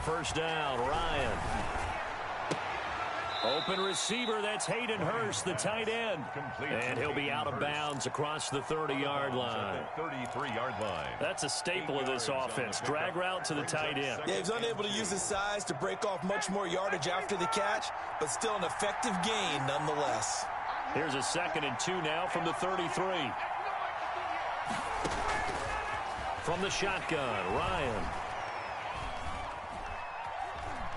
first down. Ryan. Open receiver, that's Hayden Hurst, the tight end. And he'll be out of bounds across the 30-yard line. 33-yard line. That's a staple of this offense. Drag route to the tight end. Yeah, he's unable to use his size to break off much more yardage after the catch, but still an effective gain nonetheless. Here's a 2nd and 2 now from the 33. From the shotgun, Ryan.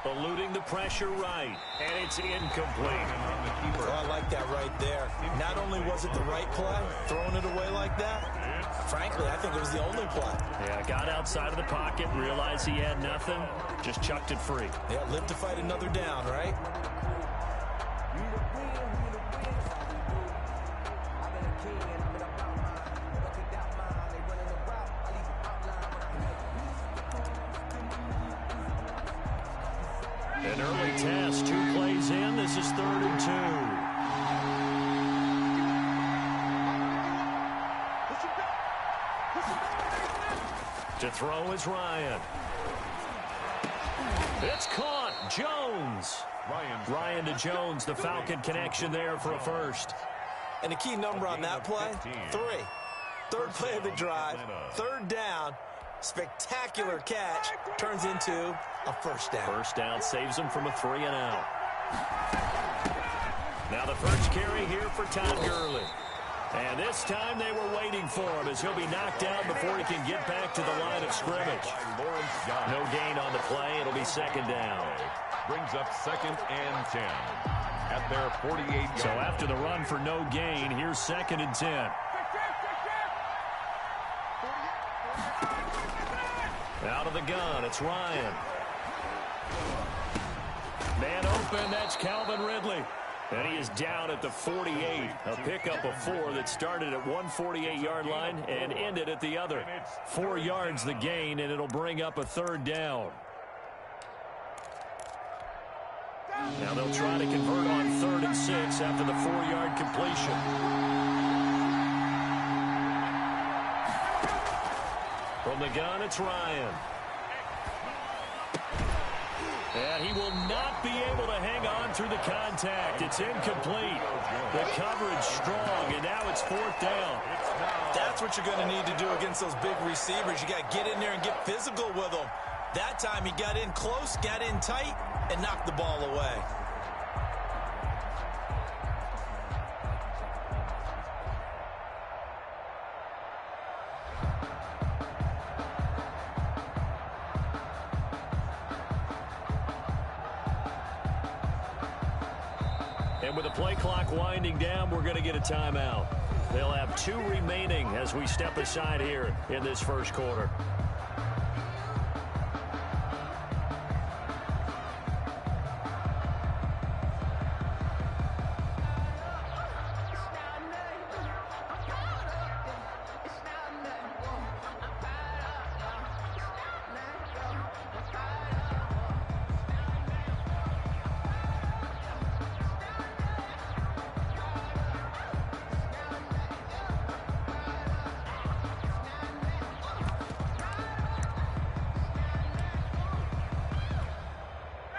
Eluding the pressure right, and it's incomplete. Oh, I like that right there. Not only was it the right play, throwing it away like that, frankly, I think it was the only play. Yeah, got outside of the pocket, realized he had nothing, just chucked it free. Yeah, live to fight another down, right? An early test, 2 plays in. This is 3rd and 2. To throw is Ryan. It's caught. Jones. Ryan to Jones, the Falcon connection there for a first. And the key number on that play, 3. 3rd play of the drive, 3rd down. Spectacular catch turns into a first down. First down saves him from a 3-and-out. Now the first carry here for Todd Gurley. And this time they were waiting for him as he'll be knocked down before he can get back to the line of scrimmage. No gain on the play. It'll be 2nd down. Brings up 2nd and 10 at their 48-yard. So after the run for no gain, here's 2nd and 10. Out of the gun, it's Ryan. Man open, that's Calvin Ridley. And he is down at the 48. A pickup of 4 that started at one 48-yard line and ended at the other. 4 yards the gain, and it'll bring up a 3rd down. Now they'll try to convert on 3rd and 6 after the 4-yard completion. From the gun, it's Ryan. And he will not be able to hang on through the contact. It's incomplete. The coverage strong, and now it's 4th down. That's what you're going to need to do against those big receivers. You got to get in there and get physical with them. That time he got in close, got in tight, and knocked the ball away. And with the play clock winding down, we're going to get a timeout. They'll have 2 remaining as we step aside here in this first quarter.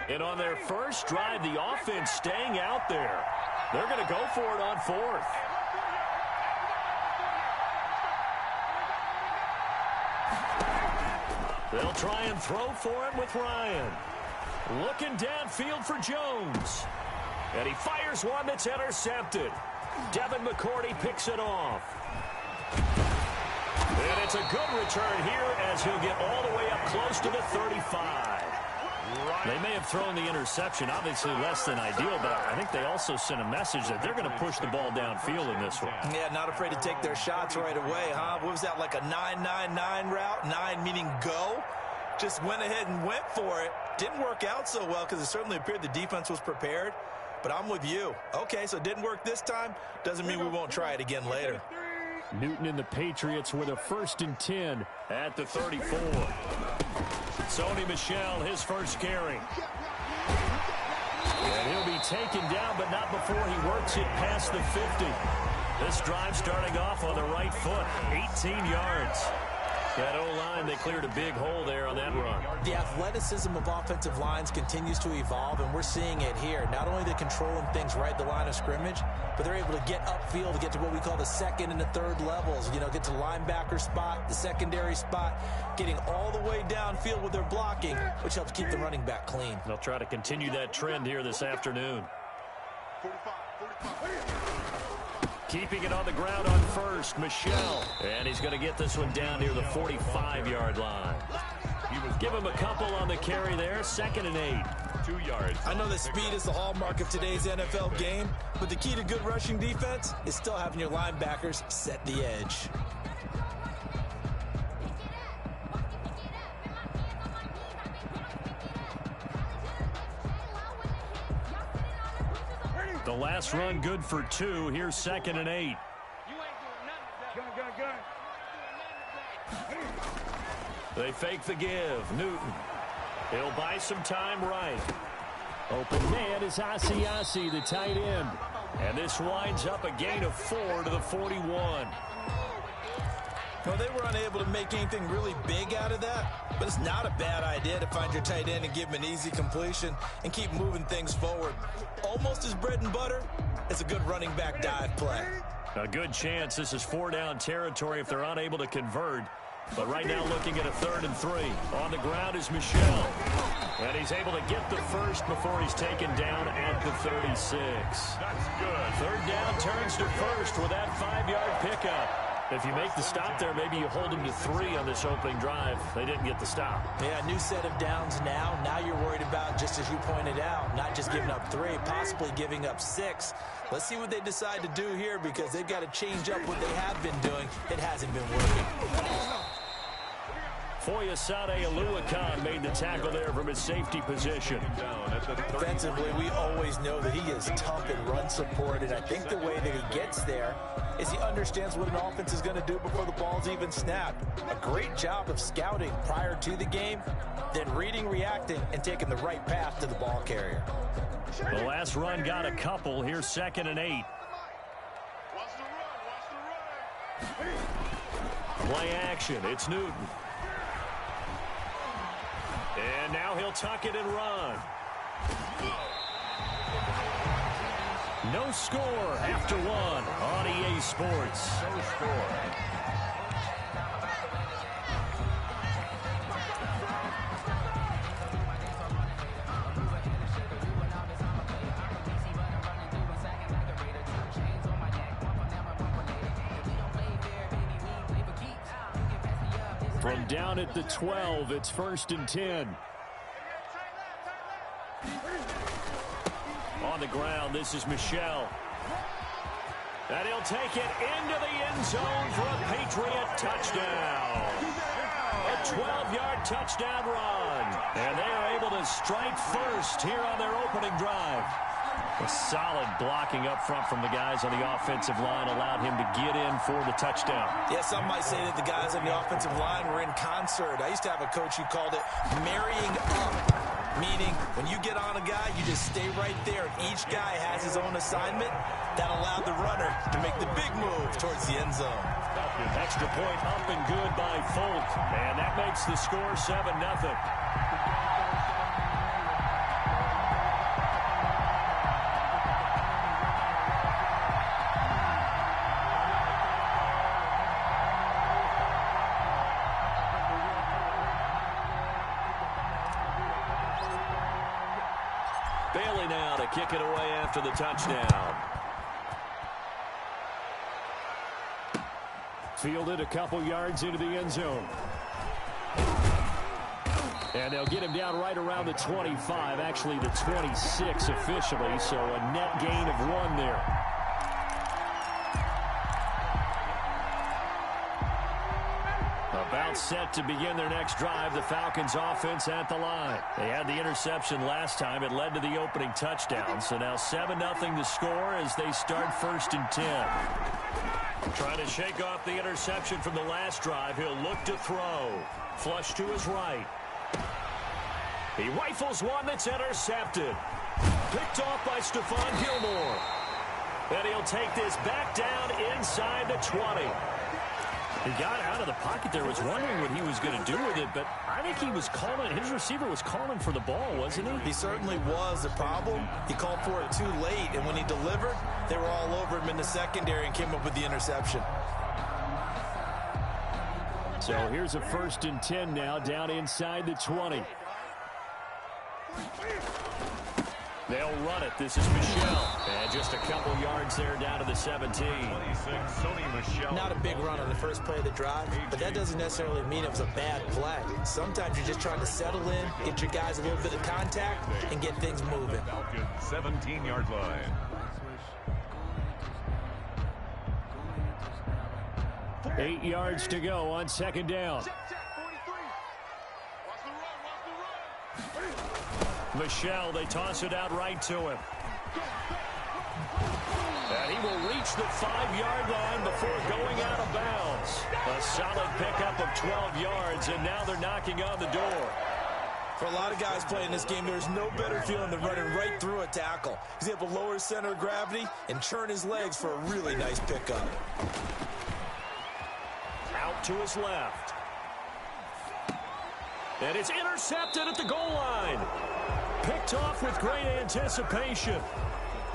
And on their first drive, the offense staying out there. They're going to go for it on 4th. They'll try and throw for it with Ryan. Looking downfield for Jones. And he fires one that's intercepted. Devin McCourty picks it off. And it's a good return here as he'll get all the way up close to the 35. They may have thrown the interception, obviously less than ideal, but I think they also sent a message that they're going to push the ball downfield in this one. Yeah, not afraid to take their shots right away, huh? What was that, like a 9-9-9 route? 9 meaning go? Just went ahead and went for it. Didn't work out so well because it certainly appeared the defense was prepared. But I'm with you. Okay, so it didn't work this time. Doesn't mean we won't try it again later. Newton and the Patriots with a 1st and 10 at the 34. Sony Michel, his first carry. And he'll be taken down, but not before he works it past the 50. This drive starting off on the right foot, 18 yards. That O-line, they cleared a big hole there on that run. The athleticism of offensive lines continues to evolve, and we're seeing it here. Not only are they controlling things right at the line of scrimmage, but they're able to get upfield to get to what we call the second and the third levels. You know, get to the linebacker spot, the secondary spot, getting all the way downfield with their blocking, which helps keep the running back clean. They'll try to continue that trend here this afternoon. Keeping it on the ground on first, Michel. And he's going to get this one down near the 45-yard line. Give him a couple on the carry there. 2nd and 8. 2 yards. I know that speed is the hallmark of today's NFL game, but the key to good rushing defense is still having your linebackers set the edge. The last run good for 2. Here's 2nd and 8. They fake the give. Newton. He'll buy some time right. Open man is Asiasi, the tight end. And this winds up a gain of 4 to the 41. Well, they were unable to make anything really big out of that, but it's not a bad idea to find your tight end and give him an easy completion and keep moving things forward. Almost as bread and butter as a good running back dive play. A good chance this is 4-down territory if they're unable to convert. But right now looking at a 3rd and 3. On the ground is Michel. And he's able to get the first before he's taken down at the 36. That's good. 3rd down turns to first with that 5-yard pickup. If you make the stop there, maybe you hold them to 3 on this opening drive. They didn't get the stop. Yeah, new set of downs now. Now you're worried about, just as you pointed out, not just giving up 3, possibly giving up 6. Let's see what they decide to do here, because they've got to change up what they have been doing. It hasn't been working. Foyesade Oluwakan made the tackle there from his safety position. Defensively, we always know that he is tough in run support, and I think the way that he gets there is he understands what an offense is going to do before the ball's even snapped. A great job of scouting prior to the game, then reading, reacting, and taking the right path to the ball carrier. The last run got a couple. Here's 2nd and 8. Play action. It's Newton. And now he'll tuck it and run. No score after 1 on EA Sports. No score. From down at the 12, it's 1st and 10. On the ground, this is Michel. And he'll take it into the end zone for a Patriot touchdown. A 12-yard touchdown run. And they are able to strike first here on their opening drive. A solid blocking up front from the guys on the offensive line allowed him to get in for the touchdown. Yeah, some might say that the guys on the offensive line were in concert. I used to have a coach who called it marrying up, meaning when you get on a guy, you just stay right there. Each guy has his own assignment that allowed the runner to make the big move towards the end zone. Extra point up and good by Folk, and that makes the score 7-0. Bailey now to kick it away after the touchdown. Fielded a couple yards into the end zone. And they'll get him down right around the 25, actually the 26 officially, so a net gain of 1 there. About set to begin their next drive, the Falcons offense at the line. They had the interception last time. It led to the opening touchdown. So now 7-0 to score as they start 1st and 10. Trying to shake off the interception from the last drive. He'll look to throw. Flush to his right. He rifles one that's intercepted. Picked off by Stephon Gilmore. And he'll take this back down inside the 20. He got out of the pocket there, was wondering what he was going to do with it, but I think he was calling, his receiver was calling for the ball, wasn't he? He certainly was. The problem, he called for it too late, and when he delivered, they were all over him in the secondary and came up with the interception. So here's a 1st and 10 now, down inside the 20. They'll run it. This is Michel. And just a couple yards there down to the 17. 26, Sony Michel. Not a big run on the first play of the drive, but that doesn't necessarily mean it was a bad play. Sometimes you're just trying to settle in, get your guys a little bit of contact, and get things moving. Falcons 17-yard line. Eight yards to go on 2nd down. Michel, they toss it out right to him. And he will reach the 5-yard line before going out of bounds. A solid pickup of 12 yards, and now they're knocking on the door. For a lot of guys playing this game, there's no better feeling than running right through a tackle. He's able to lower his center of gravity and churn his legs for a really nice pickup. Out to his left. And it's intercepted at the goal line. Picked off with great anticipation.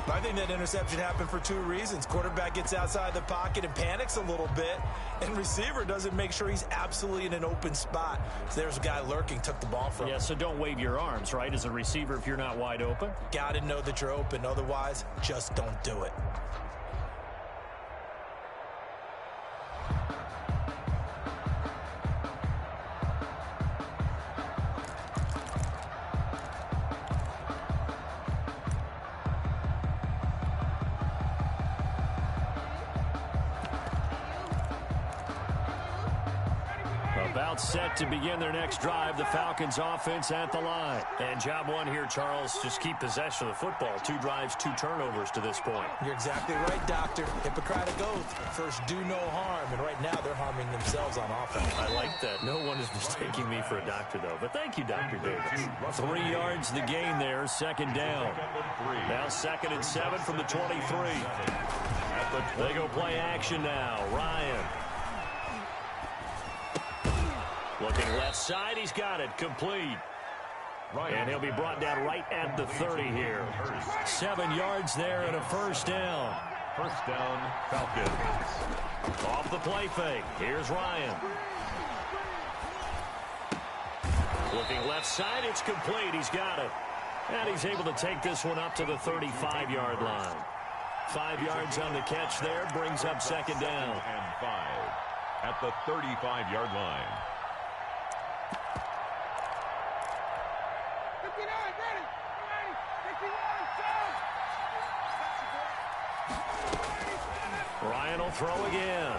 I think that interception happened for 2 reasons. Quarterback gets outside the pocket and panics a little bit, and receiver doesn't make sure he's absolutely in an open spot. So there's a guy lurking, took the ball from him. Yeah, so don't wave your arms, right, as a receiver if you're not wide open. Got to know that you're open. Otherwise, just don't do it. About set to begin their next drive, the Falcons offense at the line. And job one here, Charles, just keep possession of the football. 2 drives, 2 turnovers to this point. You're exactly right, Doctor. Hippocratic oath. First, do no harm. And right now, they're harming themselves on offense. I like that. No one is mistaking me for a doctor, though. But thank you, Dr. Davis. 3 yards the gain there, 2nd down. Now 2nd and 7 from the 23. They go play action now. Ryan. Looking left side, he's got it, complete. And he'll be brought down right at the 30 here. 7 yards there and a 1st down. 1st down, Falcons. Off the play fake, here's Ryan. Looking left side, it's complete, he's got it. And he's able to take this one up to the 35-yard line. 5 yards on the catch there, brings up 2nd down. And 5 at the 35-yard line. Ryan will throw again.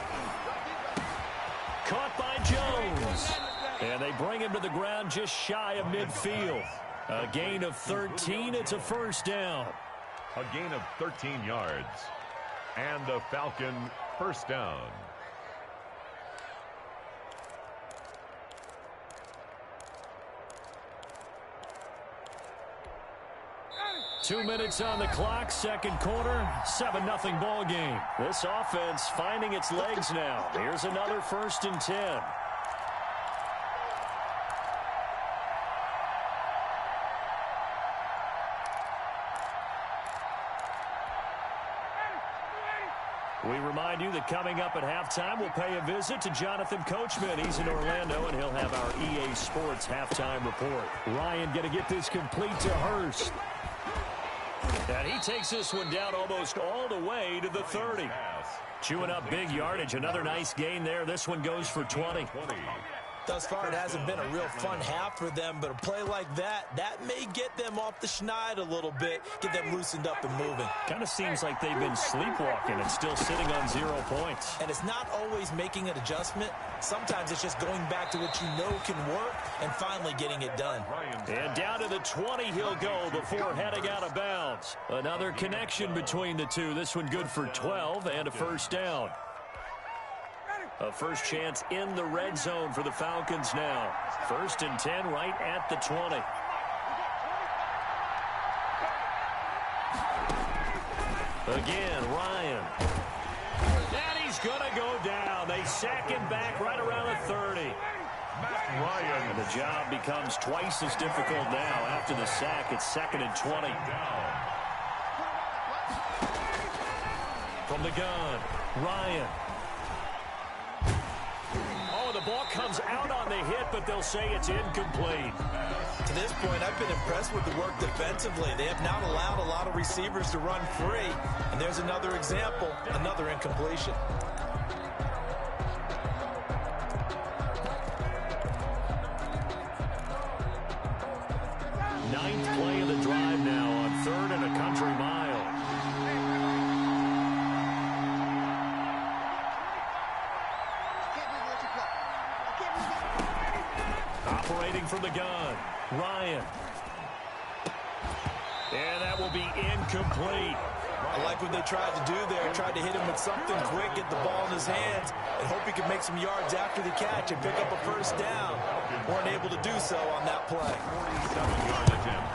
Caught by Jones. And they bring him to the ground just shy of midfield. A gain of 13. It's a 1st down. A gain of 13 yards. And the Falcon 1st down. Two minutes on the clock, 2nd quarter, 7-0 ball game. This offense finding its legs now. Here's another 1st and 10. We remind you that coming up at halftime, we'll pay a visit to Jonathan Coachman. He's in Orlando, and he'll have our EA Sports halftime report. Ryan going to get this complete to Hurst. And he takes this one down almost all the way to the 30. Chewing up big yardage. Another nice gain there. This one goes for 20. Thus far, it hasn't been a real fun half for them, but a play like that may get them off the schneid a little bit, get them loosened up and moving. Kind of seems like they've been sleepwalking and still sitting on 0 points. And it's not always making an adjustment. Sometimes it's just going back to what you know can work and finally getting it done. And down to the 20 he'll go before heading out of bounds. Another connection between the two. This one good for 12 and a 1st down. A first chance in the red zone for the Falcons now. 1st and 10 right at the 20. Again, Ryan. And he's going to go down. They Second back right around the 30. Matt Ryan. And the job becomes twice as difficult now. After the sack, it's 2nd and 20. From the gun, Ryan. Oh, the ball comes out on the hit, but they'll say it's incomplete. To this point, I've been impressed with the work defensively. They have not allowed a lot of receivers to run free. And there's another example, another incompletion. Ninth play of the drive now on 3rd and a country mile. Operating from the gun, Ryan. And that will be incomplete. I like what they tried to do there. Tried to hit him with something quick, get the ball in his hands, and hope he could make some yards after the catch and pick up a first down. Weren't able to do so on that play. 47-yard attempt.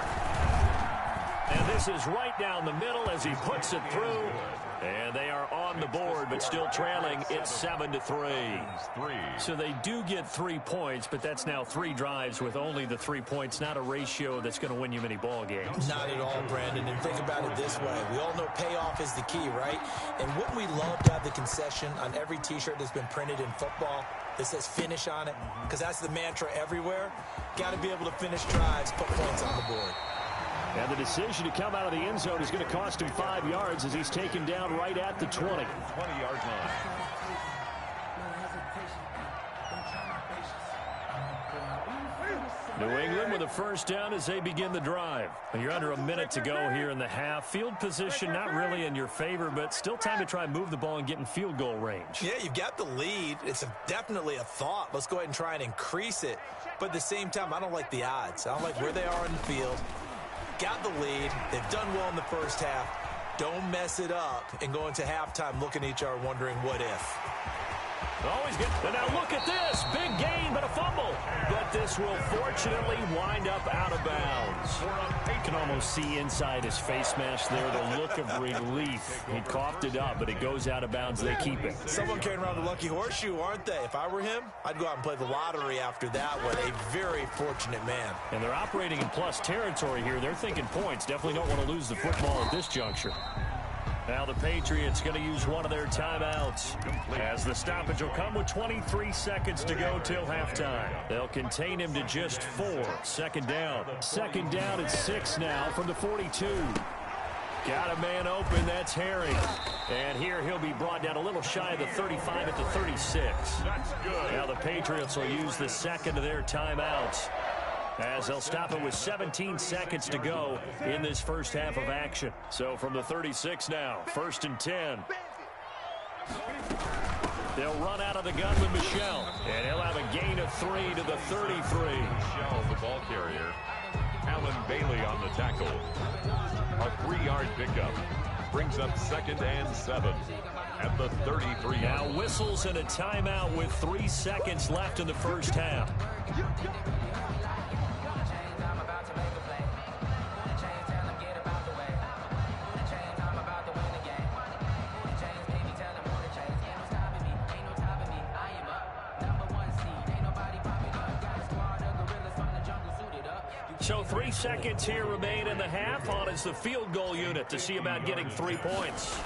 And this is right down the middle as he puts it through. And they are on the board, but still trailing. It's 7-3. So they do get 3 points, but that's now 3 drives with only the 3 points. Not a ratio that's going to win you many ball games. Not at all, Brandon. And think about it this way. We all know payoff is the key, right? And wouldn't we love to have the concession on every T-shirt that's been printed in football that says finish on it? Because that's the mantra everywhere. Got to be able to finish drives, put points on the board. And the decision to come out of the end zone is going to cost him 5 yards as he's taken down right at the 20. 20-yard line. New England with a first down as they begin the drive. You're under a minute to go here in the half. Field position not really in your favor, but still time to try and move the ball and get in field goal range. Yeah, you've got the lead. It's definitely a thought. Let's go ahead and try and increase it. But at the same time, I don't like the odds. I don't like where they are in the field. Got the lead. They've done well in the first half. Don't mess it up and go into halftime looking at each other wondering what if. Always good. And now look at this. Big gain, but a fumble. But this will fortunately wind up out of bounds. You can almost see inside his face mask there the look of relief. He coughed it up, but it goes out of bounds. They keep it. Someone carrying around the lucky horseshoe, aren't they? If I were him, I'd go out and play the lottery after that one. A very fortunate man. And they're operating in plus territory here. They're thinking points. Definitely don't want to lose the football at this juncture. Now the Patriots going to use one of their timeouts as the stoppage will come with 23 seconds to go till halftime. They'll contain him to just 4. Second down. Second down at 6 now from the 42. Got a man open. That's Harry. And here he'll be brought down a little shy of the 35 at the 36. That's good. Now the Patriots will use the second of their timeouts as they'll stop it with 17 seconds to go in this first half of action. So from the 36 now, 1st and 10. They'll run out of the gun with Michel, and he'll have a gain of 3 to the 33. Michel, the ball carrier. Alan Bailey on the tackle. A 3-yard pickup. Brings up 2nd and 7 at the 33. Now whistles and a timeout with 3 seconds left in the first half. So 3 seconds here remain in the half. On is the field goal unit to see about getting 3 points.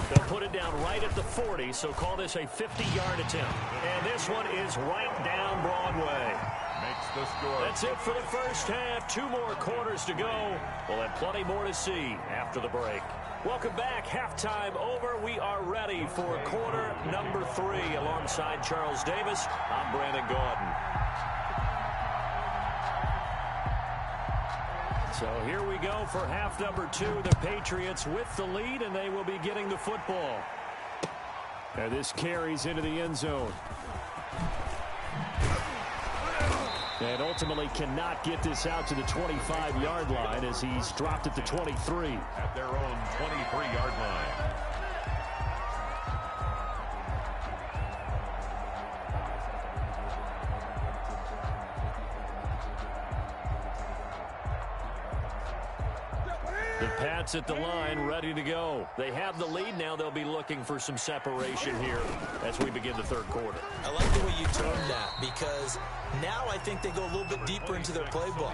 They'll put it down right at the 40, so call this a 50-yard attempt. And this one is right down Broadway. Makes the score. That's it for the first half. 2 more quarters to go. We'll have plenty more to see after the break. Welcome back. Halftime over. We are ready for quarter number 3. Alongside Charles Davis, I'm Brandon Gaudin. So here we go for half number 2. The Patriots with the lead, and they will be getting the football. And this carries into the end zone. And ultimately cannot get this out to the 25-yard line as he's dropped at the 23. At their own 23-yard line. The Pats at the line, ready to go. They have the lead now. They'll be looking for some separation here as we begin the third quarter. I like the way you termed that, because now I think they go a little bit deeper into their playbook.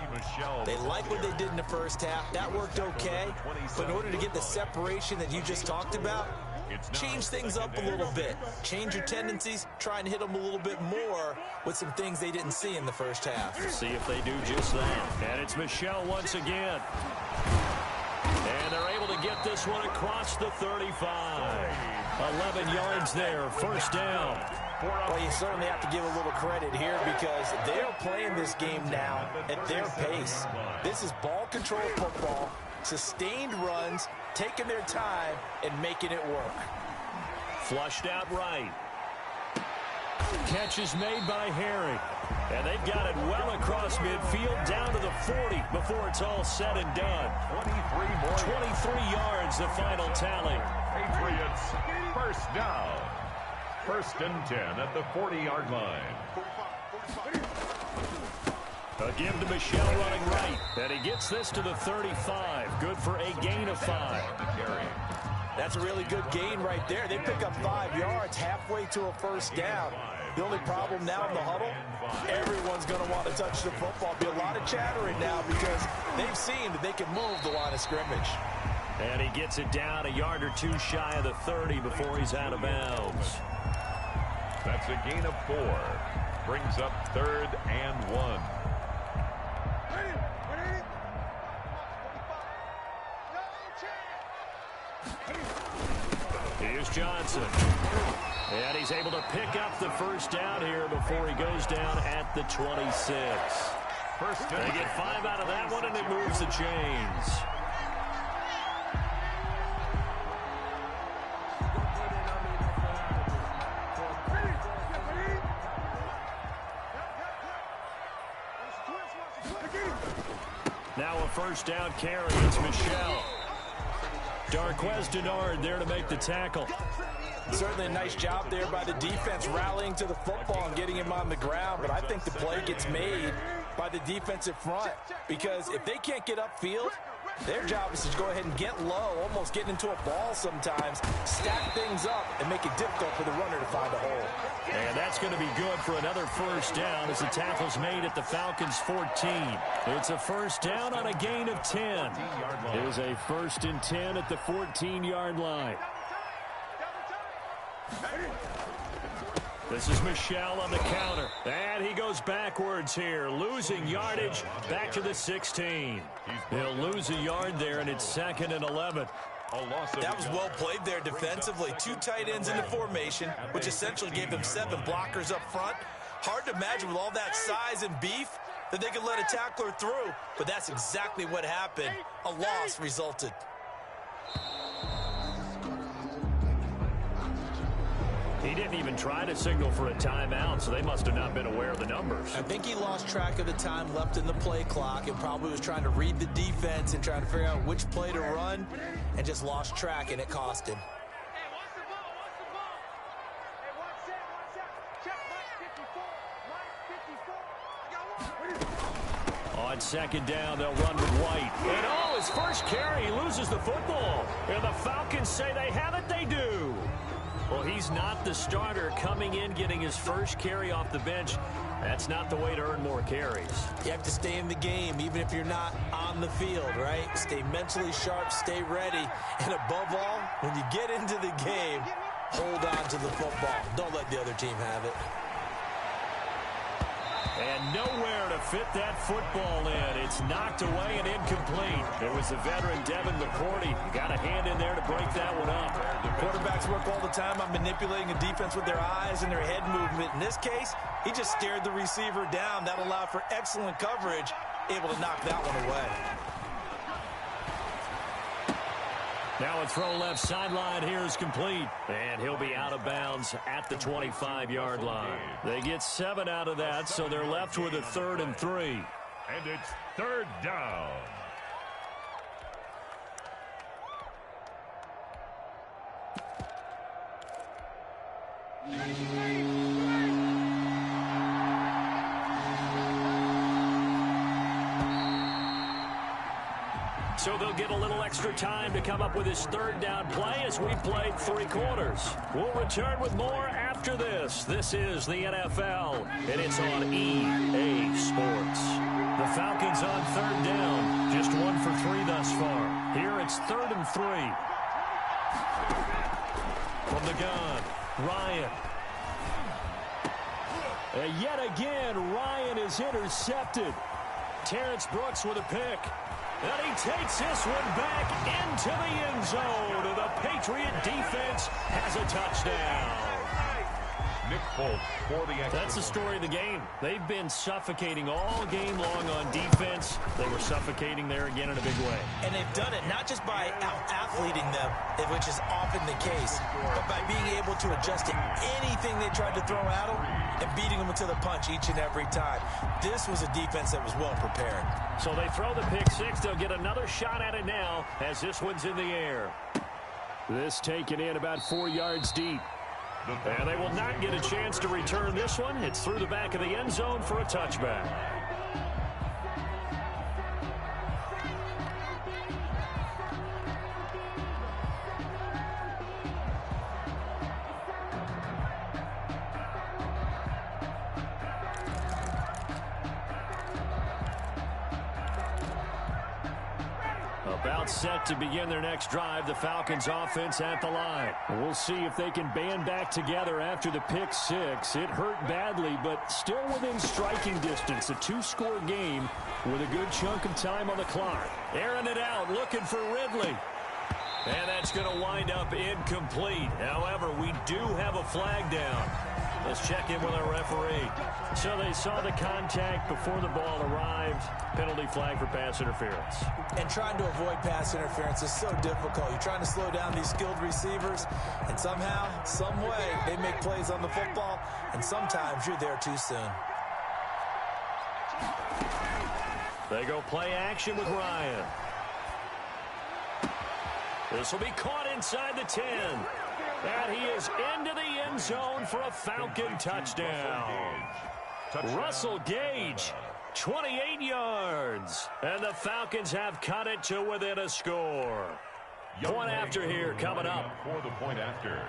They like what they did in the first half. That worked okay. But in order to get the separation that you just talked about, change things up a little bit. Change your tendencies. Try and hit them a little bit more with some things they didn't see in the first half. See if they do just that. And it's Michel once again. And they're able to get this one across the 35. 11 yards there, first down. Well, you certainly have to give a little credit here because they're playing this game now at their pace. This is ball control football, sustained runs, taking their time and making it work. Flushed out right. Catch is made by Harry. And they've got it well across midfield down to the 40 before it's all said and done. 23 yards, the final tally. Patriots first down. First and 10 at the 40-yard line. A give to Michel running right. And he gets this to the 35. Good for a gain of 5. That's a really good gain right there. They pick up 5 yards halfway to a first down. The only problem now in the huddle, everyone's going to want to touch the football. Be a lot of chattering now because they've seen that they can move the line of scrimmage. And he gets it down a yard or two shy of the 30 before he's out of bounds. That's a gain of 4. Brings up 3rd and 1. Here's Johnson. And he's able to pick up the first down here before he goes down at the 26. They get 5 out of that one, and it moves the chains. Now a first down carry. It's Michel. Darquez Denard there to make the tackle. Certainly a nice job there by the defense rallying to the football and getting him on the ground, but I think the play gets made by the defensive front because if they can't get upfield, their job is to go ahead and get low, almost get into a ball sometimes, stack things up, and make it difficult for the runner to find a hole. And that's going to be good for another first down as the tackle's made at the Falcons' 14. It's a first down on a gain of 10. It is a 1st and 10 at the 14-yard line. This is Michel on the counter. And he goes backwards here, losing yardage back to the 16. He'll lose a yard there, and it's 2nd and 11. That was well played there defensively. 2 tight ends in the formation, which essentially gave them 7 blockers up front. Hard to imagine with all that size and beef that they could let a tackler through, but that's exactly what happened. A loss resulted. He didn't even try to signal for a timeout, so they must have not been aware of the numbers. I think he lost track of the time left in the play clock and probably was trying to read the defense and trying to figure out which play to run and just lost track, and it cost him. On 2nd down, they'll run with White. And his first carry, he loses the football. And the Falcons say they have it, they do. Well, he's not the starter coming in, getting his first carry off the bench. That's not the way to earn more carries. You have to stay in the game, even if you're not on the field, right? Stay mentally sharp, stay ready. And above all, when you get into the game, hold on to the football. Don't let the other team have it. And nowhere to fit that football in. It's knocked away and incomplete. It was the veteran Devin McCourty. Got a hand in there to break that one up. Quarterbacks work all the time on manipulating a defense with their eyes and their head movement. In this case, he just stared the receiver down. That allowed for excellent coverage, able to knock that one away. Now a throw left sideline here is complete. And he'll be out of bounds at the 25-yard line. They get 7 out of that, so they're left with a 3rd and 3. And it's 3rd down. So they'll get a little extra time to come up with his third down play as we played 3 quarters. We'll return with more after this. This is the NFL, and it's on EA Sports. The Falcons on third down. Just 1 for 3 thus far. Here it's 3rd and 3. From the gun, Ryan. And yet again, Ryan is intercepted. Terrence Brooks with a pick. And he takes this one back into the end zone. And the Patriot defense has a touchdown. Nick Folk for the extra. That's the story of the game. They've been suffocating all game long on defense. They were suffocating there again in a big way. And they've done it not just by out-athleting them, which is often the case, but by being able to adjust to anything they tried to throw at them and beating them to the punch each and every time. This was a defense that was well prepared. So they throw the pick six. They'll get another shot at it now as this one's in the air. This taken in about 4 yards deep. And they will not get a chance to return this one. It's through the back of the end zone for a touchback. About set to begin their next drive, the Falcons offense at the line. We'll see if they can band back together after the pick six. It hurt badly, but still within striking distance. A 2-score game with a good chunk of time on the clock. Airing it out, looking for Ridley. And that's going to wind up incomplete. However, we do have a flag down. Let's check in with our referee. So they saw the contact before the ball arrived. Penalty flag for pass interference. And trying to avoid pass interference is so difficult. You're trying to slow down these skilled receivers, and somehow, some way, they make plays on the football, and sometimes you're there too soon. They go play action with Ryan. This will be caught inside the 10. And he is into the end zone for a Falcon touchdown. Russell Gage, 28 yards. And the Falcons have cut it to within a score. Point after here coming up. For the point after.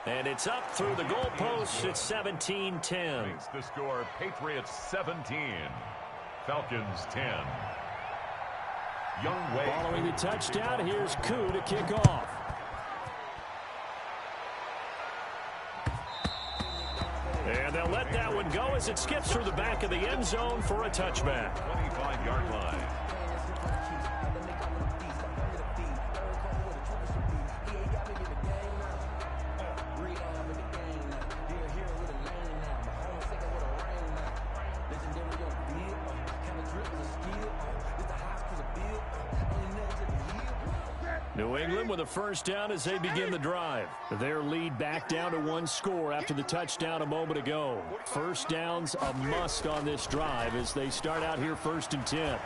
And it's up through the goalposts. It's 17-10. Makes the score Patriots 17. Falcons 10. Youngway. Following the touchdown, here's Koo to kick off. And they'll let that one go as it skips through the back of the end zone for a touchback. 25-yard line. New England with a first down as they begin the drive. Their lead back down to 1 score after the touchdown a moment ago. First down's a must on this drive as they start out here 1st and 10.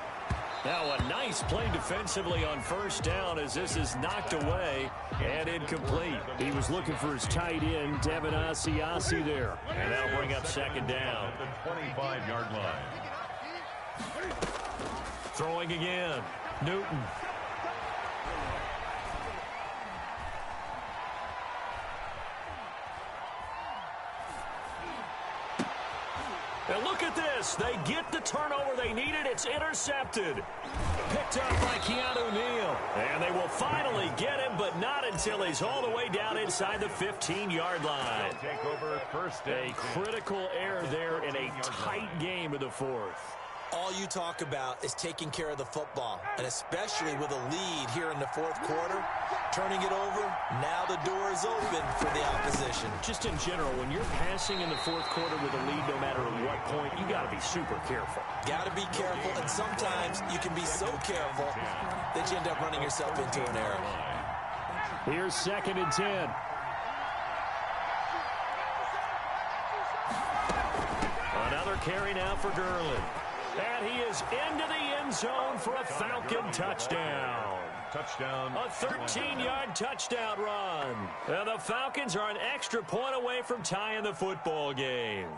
Now a nice play defensively on first down as this is knocked away and incomplete. He was looking for his tight end, Devin Asiasi there. And that'll bring up 2nd down. The 25-yard line. Throwing again. Newton. And look at this. They get the turnover they needed. It's intercepted. Picked up by Keanu Neal. And they will finally get him, but not until he's all the way down inside the 15-yard line. Take over first. A critical error there in a tight game of the 4th. All you talk about is taking care of the football, and especially with a lead here in the 4th quarter, turning it over, now the door is open for the opposition. Just in general, when you're passing in the 4th quarter with a lead, no matter at what point, you got to be super careful. Got to be careful, and sometimes you can be so careful that you end up running yourself into an error. Here's 2nd and 10. Another carry now for Gurley. And he is into the end zone for a Falcon touchdown. Touchdown. A 13-yard touchdown run. And the Falcons are an extra point away from tying the football game.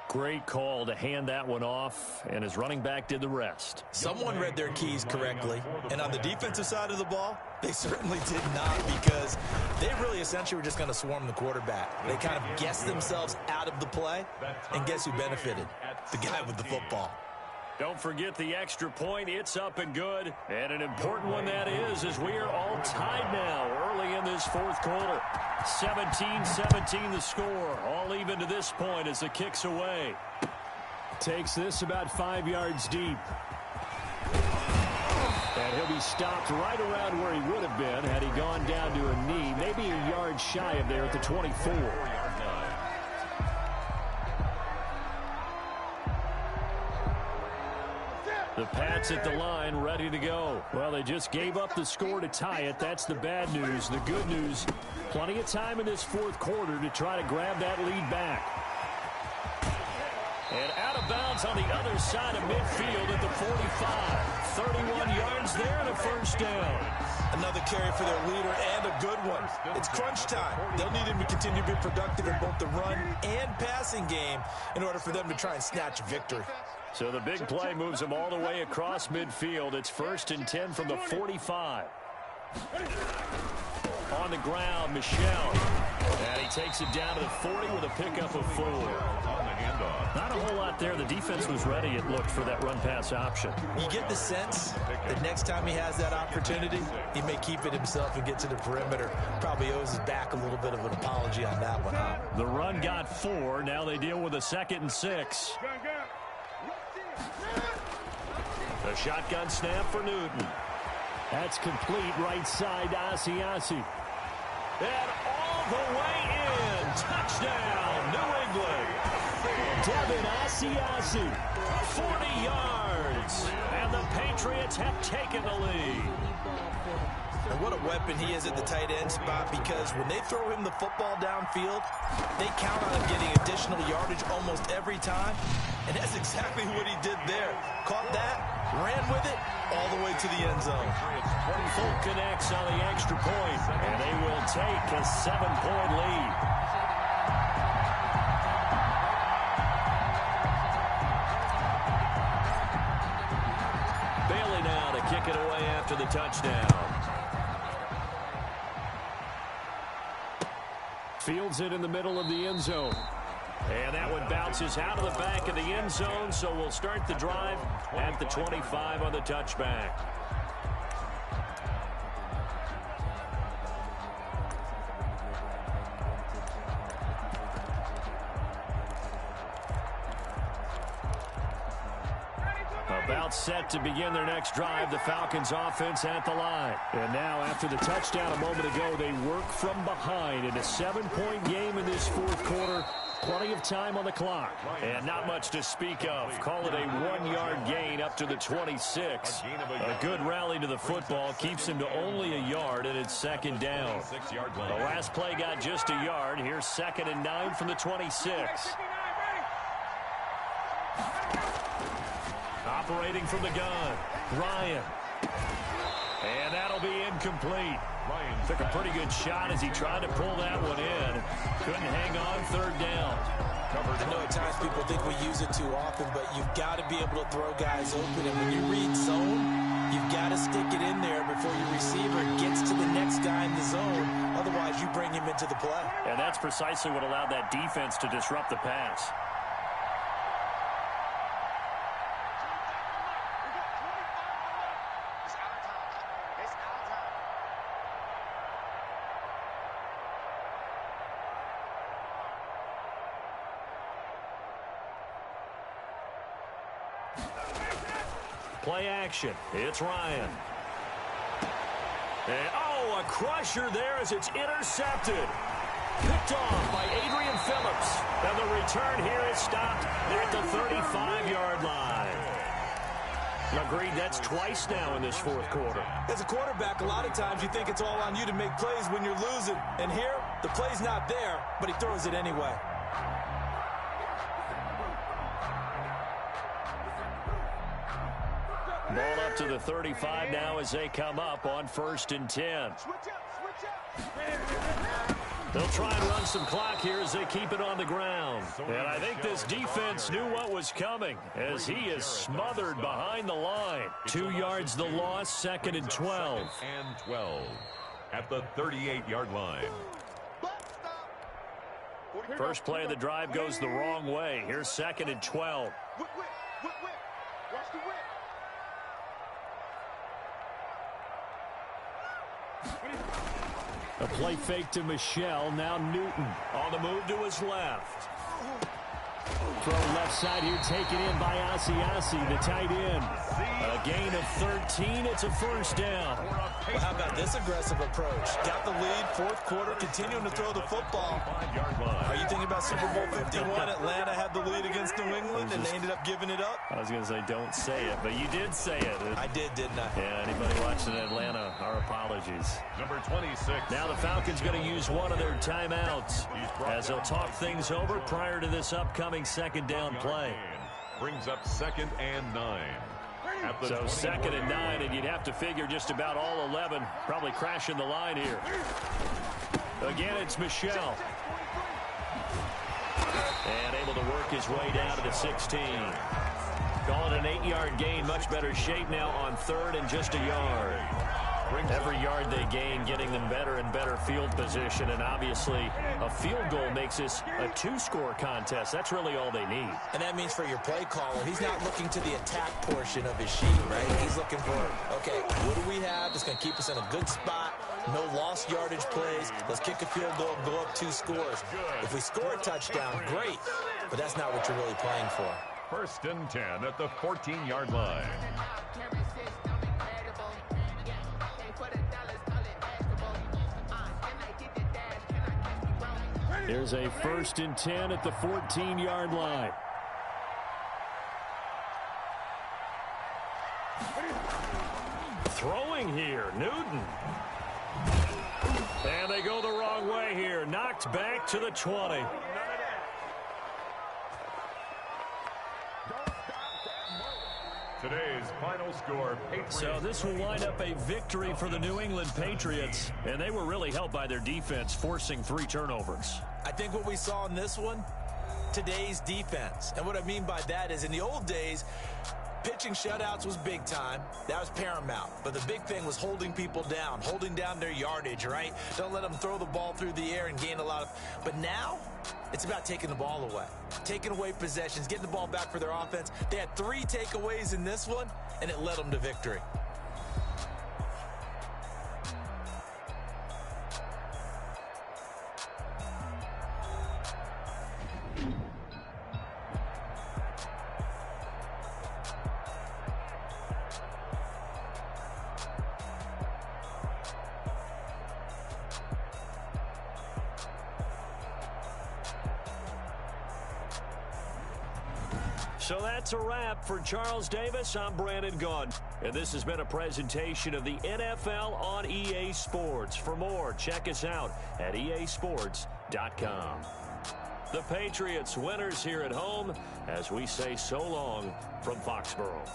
Great call to hand that one off, and his running back did the rest. Someone read their keys correctly, and on the defensive side of the ball, they certainly did not, because they really essentially were just going to swarm the quarterback. They kind of guessed themselves out of the play, and guess who benefited? The guy with the football. Don't forget the extra point. It's up and good. And an important one that is, as we are all tied now early in this fourth quarter. 17-17 the score. All even to this point as the kick's away. Takes this about 5 yards deep. And he'll be stopped right around where he would have been had he gone down to a knee. Maybe a yard shy of there at the 24. The Pats at the line, ready to go. Well, they just gave up the score to tie it. That's the bad news. The good news, plenty of time in this fourth quarter to try to grab that lead back. And out of bounds on the other side of midfield at the 45. 31 yards there and a first down. Another carry for their leader and a good one. It's crunch time. They'll need him to continue to be productive in both the run and passing game in order for them to try and snatch victory. So the big play moves them all the way across midfield. It's 1st and 10 from the 45. On the ground, Michel. And he takes it down to the 40 with a pickup of 4. On the handoff. Not a whole lot there. The defense was ready, it looked, for that run-pass option. You get the sense that next time he has that opportunity, he may keep it himself and get to the perimeter. Probably owes his back a little bit of an apology on that one, huh? The run got 4. Now they deal with a 2nd and 6. A shotgun snap for Newton. That's complete right side to Asiasi. And all the way in. Touchdown, New England. Devin Asiasi, 40 yards. And the Patriots have taken the lead. And what a weapon he is at the tight end spot, because when they throw him the football downfield, they count on him getting additional yardage almost every time. And that's exactly what he did there. Caught that, ran with it, all the way to the end zone. Full connects on the extra point, and they will take a 7-point lead. Bailey now to kick it away after the touchdown. Fields it in the middle of the end zone. And that one bounces out of the back of the end zone, so we'll start the drive at the 25 on the touchback. About set to begin their next drive, the Falcons offense at the line. And now after the touchdown a moment ago, they work from behind in a 7-point game in this fourth quarter. Plenty of time on the clock. And not much to speak of. Call it a 1-yard gain up to the 26. A good rally to the football keeps him to only a yard, and it's 2nd down. The last play got just a yard. Here's 2nd and 9 from the 26. Operating from the gun, Ryan. And that'll be incomplete. Ryan took a pretty good shot as he tried to pull that one in. Couldn't hang on, 3rd down. I know at times people think we use it too often, but you've got to be able to throw guys open. And when you read zone, you've got to stick it in there before your receiver gets to the next guy in the zone. Otherwise, you bring him into the play. And that's precisely what allowed that defense to disrupt the pass. Play action. It's Ryan. And, oh, a crusher there as it's intercepted. Picked off by Adrian Phillips. And the return here is stopped at the 35-yard line. Agreed, that's twice now in this fourth quarter. As a quarterback, a lot of times you think it's all on you to make plays when you're losing. And here, the play's not there, but he throws it anyway. Ball up to the 35 now as they come up on 1st and 10. They'll try and run some clock here as they keep it on the ground. And I think this defense knew what was coming as he is smothered behind the line. 2 yards the loss, 2nd and 12. And 12 at the 38-yard line. First play of the drive goes the wrong way. Here's 2nd and 12. A play fake to Michelle. Now Newton on the move to his left. Throw left side here, taken in by Asiasi, the tight end. A gain of 13. It's a 1st down. Well, how about this aggressive approach? Got the lead, 4th quarter, continuing to throw the football. Are you thinking about Super Bowl 51? Atlanta had the lead against New England, and they ended up giving it up? I was going to say don't say it, but you did say it. I did, didn't I? Yeah, anybody watching Atlanta, our apologies. Number 26. Now the Falcons going to use one of their timeouts as they'll talk things over prior to this upcoming 2nd down play. Brings up 2nd and 9. So 2nd and 9, and you'd have to figure just about all 11 probably crashing the line here. Again, it's Michelle. And able to work his way down to the 16. Call it an 8-yard gain. Much better shape now on 3rd and just a yard. Every yard they gain getting them better and better field position, and obviously a field goal makes this a 2-score contest. That's really all they need. And that means for your play caller, he's not looking to the attack portion of his sheet, right? He's looking for, okay, what do we have that's going to keep us in a good spot? No lost yardage plays. Let's kick a field goal and go up 2 scores. If we score a touchdown, great, but that's not what you're really playing for. 1st and 10 at the 14-yard line. Here's a 1st and 10 at the 14-yard line. Throwing here, Newton. And they go the wrong way here. Knocked back to the 20. Today's final score, Patriots. So this will wind up a victory for the New England Patriots, and they were really helped by their defense, forcing 3 turnovers. I think what we saw in this one, today's defense. And what I mean by that is in the old days, pitching shutouts was big time. That was paramount. But the big thing was holding people down, holding down their yardage, right? Don't let them throw the ball through the air and gain a lot of... But now, it's about taking the ball away. Taking away possessions, getting the ball back for their offense. They had 3 takeaways in this one, and it led them to victory. So that's a wrap for Charles Davis. I'm Brandon Gaudin, and this has been a presentation of the NFL on EA Sports. For more, check us out at easports.com. The Patriots winners here at home as we say so long from Foxborough.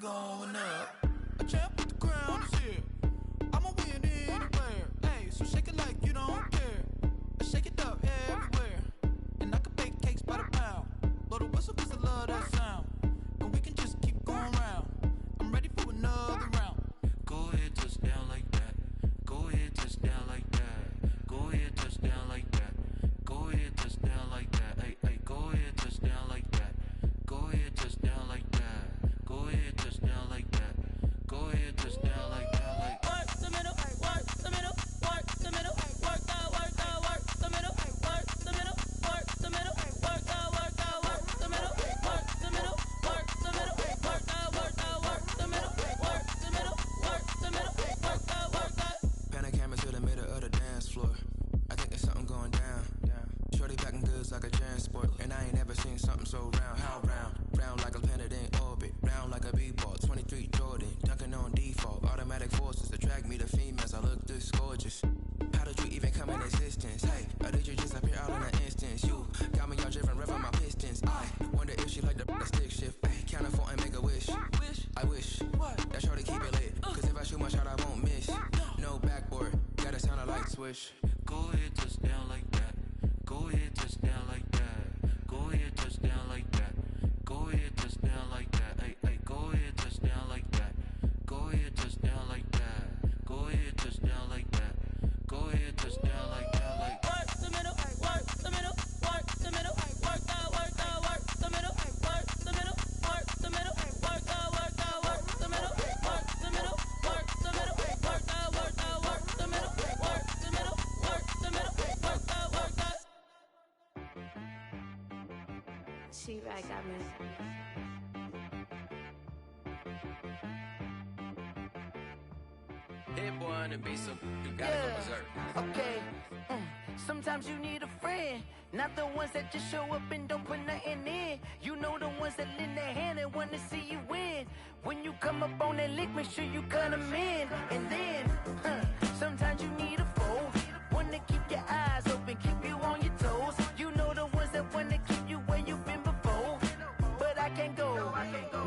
Going up, a champ with the crown is here. I'ma win anywhere. Hey, so shake it like you don't care. Shake it up everywhere. wish. Go ahead, touch down like that. Go ahead, touch down like that. Go ahead, touch down like that. Go ahead, touch down like that. Hey, hey, go ahead, touch down like that. Go ahead, touch down like that. Go ahead, touch down like that. Go ahead, touch down like that. Like work the middle, work the middle, work the middle, work the middle, work the middle, work the middle, work the middle, work the middle, work the middle, work the middle, work the middle, work the middle, work the middle, work the middle, work the. She-Rag got me. that boy on the beat, so you gotta go berserk. Okay. Sometimes you need a friend, not the ones that just show up and don't put nothing in. You know the ones that lend their hand and want to see you win. When you come up on that lick, make sure you cut them in. And then, sometimes you need a foe, one to keep your eyes open, keep you on your toes. You know the ones that want to keep you where you've been before. But I can't go,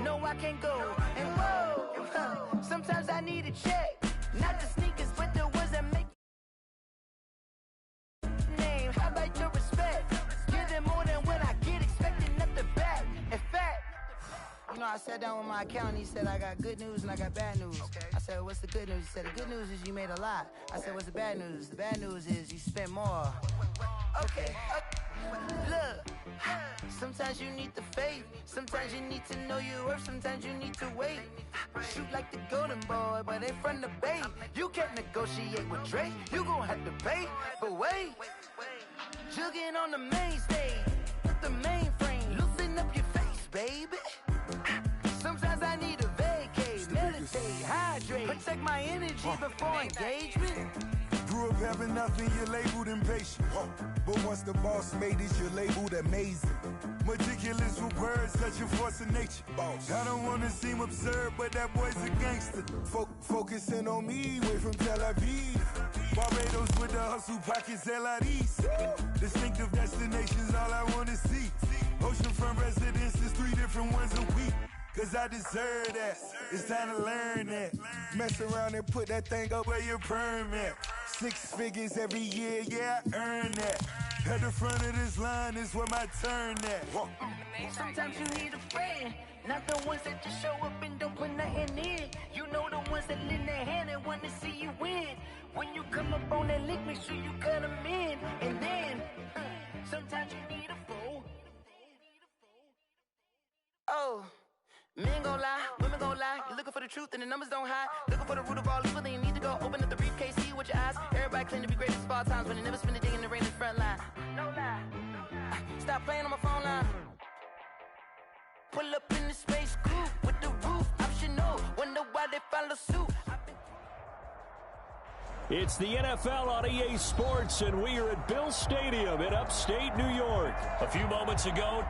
no I can't go. And whoa, sometimes I need a check, not the sneakers, but the ones that make name. How about your respect? Give them more than what I get, expecting nothing back. In fact, you know, I sat down with my accountant. He said, I got good news and I got bad news. Okay. I said, what's the good news? He said, the good news is you made a lot. I said, what's the bad news? The bad news is you spent more. Okay. Look, sometimes you need the faith. Sometimes you need to know your worth. Sometimes you need to wait. Shoot like the golden boy, but they from the bay. You can't negotiate with Drake. You gon' have to pay. But wait, jugging on the main stage with the mainframe. Loosen up your face, baby. Sometimes I need a vacate, meditate, hydrate, protect my energy before engagement. Grew up having nothing, you're labeled impatient. But once the boss made it, you're labeled amazing. Meticulous with words, such a force of nature. I don't wanna seem absurd, but that boy's a gangster. Focusing on me, way from Tel Aviv. Barbados with the hustle pockets, LIDs. Distinctive destinations, all I wanna see. Oceanfront residences, 3 different ones a week. Cause I deserve that, it's time to learn that. Mess around and put that thing up where your permit. 6 figures every year, yeah, I earn that. At the front of this line is where my turn at. Sometimes you need a friend, not the ones that just show up and don't put nothing in. You know the ones that lend their hand and want to see you win. When you come up on that lick, make sure you cut them in. And then, sometimes you need a foe. Oh. Men gon' lie, women gon' lie. You're looking for the truth and the numbers don't hide. Looking for the root of all evil, then you need to go open up the briefcase, see with your eyes. Everybody claim to be greatest of all times, but they never spend a day in the rain in the front line. No lie. Stop playing on my phone line. Pull up in the space coupe with the roof optional. Wonder why they follow suit. It's the NFL on EA Sports, and we are at Bill Stadium in upstate New York. A few moments ago,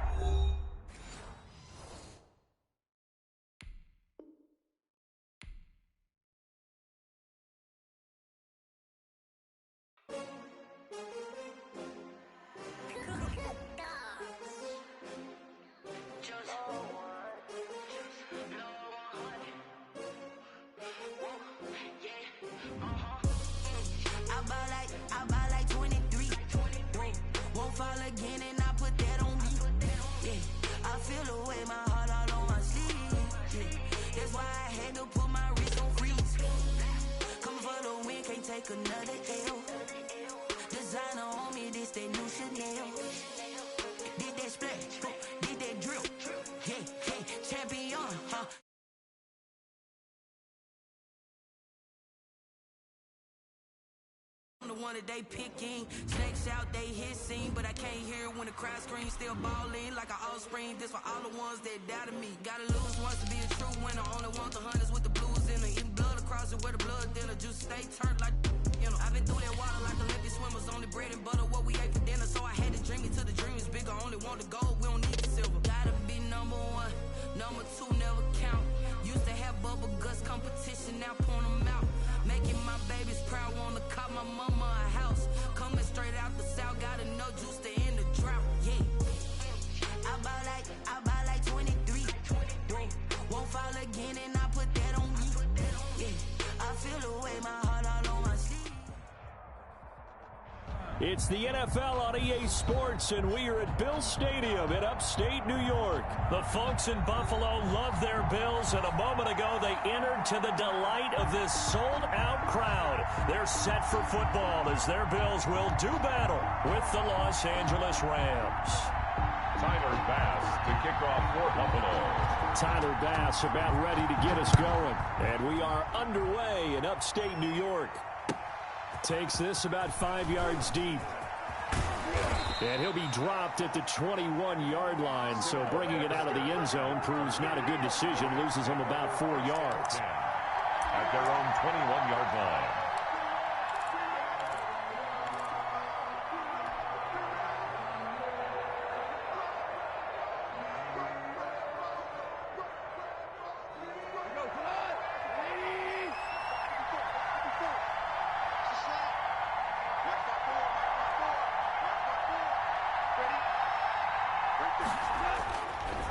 another L. Designer on me, this that new Chanel. Did that splash, did that drill. Yeah, hey, champion, huh? I'm the one that they picking. Snakes out, they hissing, but I can't hear when the crowd screams. Still balling like an offspring. This for all the ones that doubted me. Gotta lose once to be a true winner. Only want the hunters with the blues in her. Eating blood across it where the blood dinner. Juice stay turned like, you know. I've been through that water like Olympic swimmers. Only bread and butter what we ate for dinner. So I had to dream it till the dream is bigger. Only want the gold, we don't need the silver. Gotta be number 1, number 2 never count. Used to have bubble guts competition, now point them out. Making my babies proud, wanna call my mama a house. Coming straight out the south, gotta know juice to end the drought. Yeah, I buy like 23. Won't fall again and I put that on me. Yeah, I feel the way my heart all on my sleeve. It's the NFL on EA Sports, and we are at Bill Stadium in upstate New York. The folks in Buffalo love their Bills, and a moment ago they entered to the delight of this sold-out crowd. They're set for football as their Bills will do battle with the Los Angeles Rams. Tyler Bass to kick off for Buffalo. Tyler Bass about ready to get us going, and we are underway in upstate New York. Takes this about 5 yards deep. And he'll be dropped at the 21-yard line, so bringing it out of the end zone proves not a good decision. Loses him about 4 yards. At their own 21-yard line.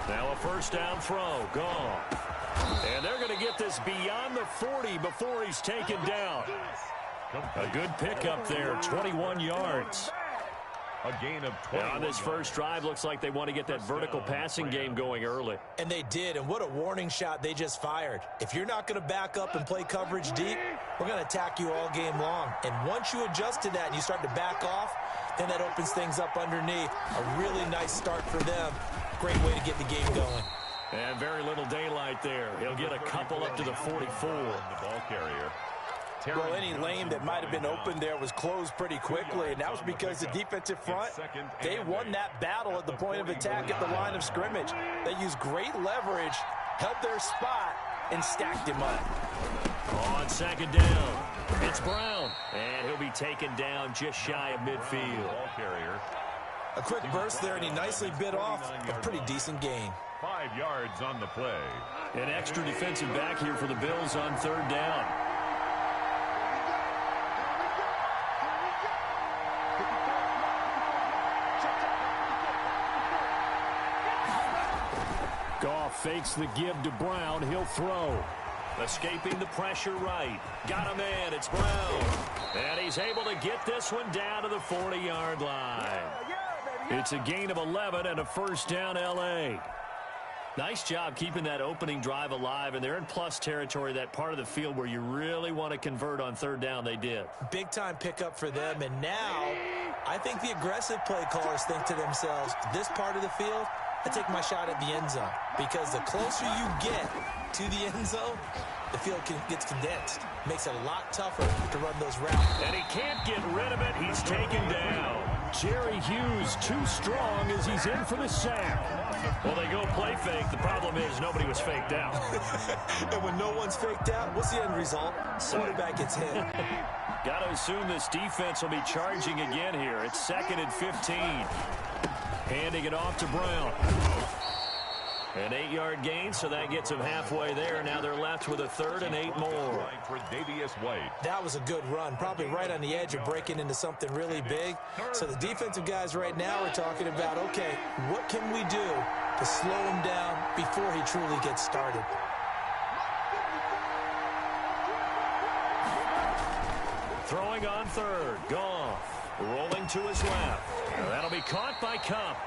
Now a first down throw, gone. And they're going to get this beyond the 40 before he's taken down. A good pickup there, 21 yards. A gain of 20. On this first drive, looks like they want to get that vertical passing game going early. And they did, and what a warning shot they just fired. If you're not going to back up and play coverage deep, we're going to attack you all game long. And once you adjust to that and you start to back off, then that opens things up underneath. A really nice start for them. Great way to get the game going. And very little daylight there. He'll get a couple up to the 44. The ball carrier. Well, any lane that might have been open there was closed pretty quickly, and that was because the defensive front, they won that battle at the point of attack at the line of scrimmage. They used great leverage, held their spot, and stacked him up. On second down, it's Brown, and he'll be taken down just shy of midfield. Ball carrier. A quick burst there, and he nicely bit off a pretty decent gain. 5 yards on the play. An extra defensive back here for the Bills on third down. Goff fakes the give to Brown. He'll throw. Escaping the pressure right. Got a man. It's Brown. And he's able to get this one down to the 40-yard line. It's a gain of 11 and a first down L.A. Nice job keeping that opening drive alive, and they're in plus territory, that part of the field where you really want to convert on third down. They did. Big-time pickup for them, and now I think the aggressive play callers think to themselves, this part of the field, I take my shot at the end zone, because the closer you get to the end zone, the field gets condensed. Makes it a lot tougher to run those routes. And he can't get rid of it. He's taken down. Jerry Hughes too strong as he's in for the sack. Well, they go play fake. The problem is nobody was faked out. And when no one's faked out, what's the end result? Quarterback gets hit. Got to assume this defense will be charging again here. It's 2nd and 15. Handing it off to Brown. An 8-yard gain, so that gets them halfway there. Now they're left with a 3rd and 8 more. That was a good run, probably right on the edge of breaking into something really big. So the defensive guys right now are talking about, okay, what can we do to slow him down before he truly gets started? Throwing on third, Goff, rolling to his left. Now that'll be caught by Kupp.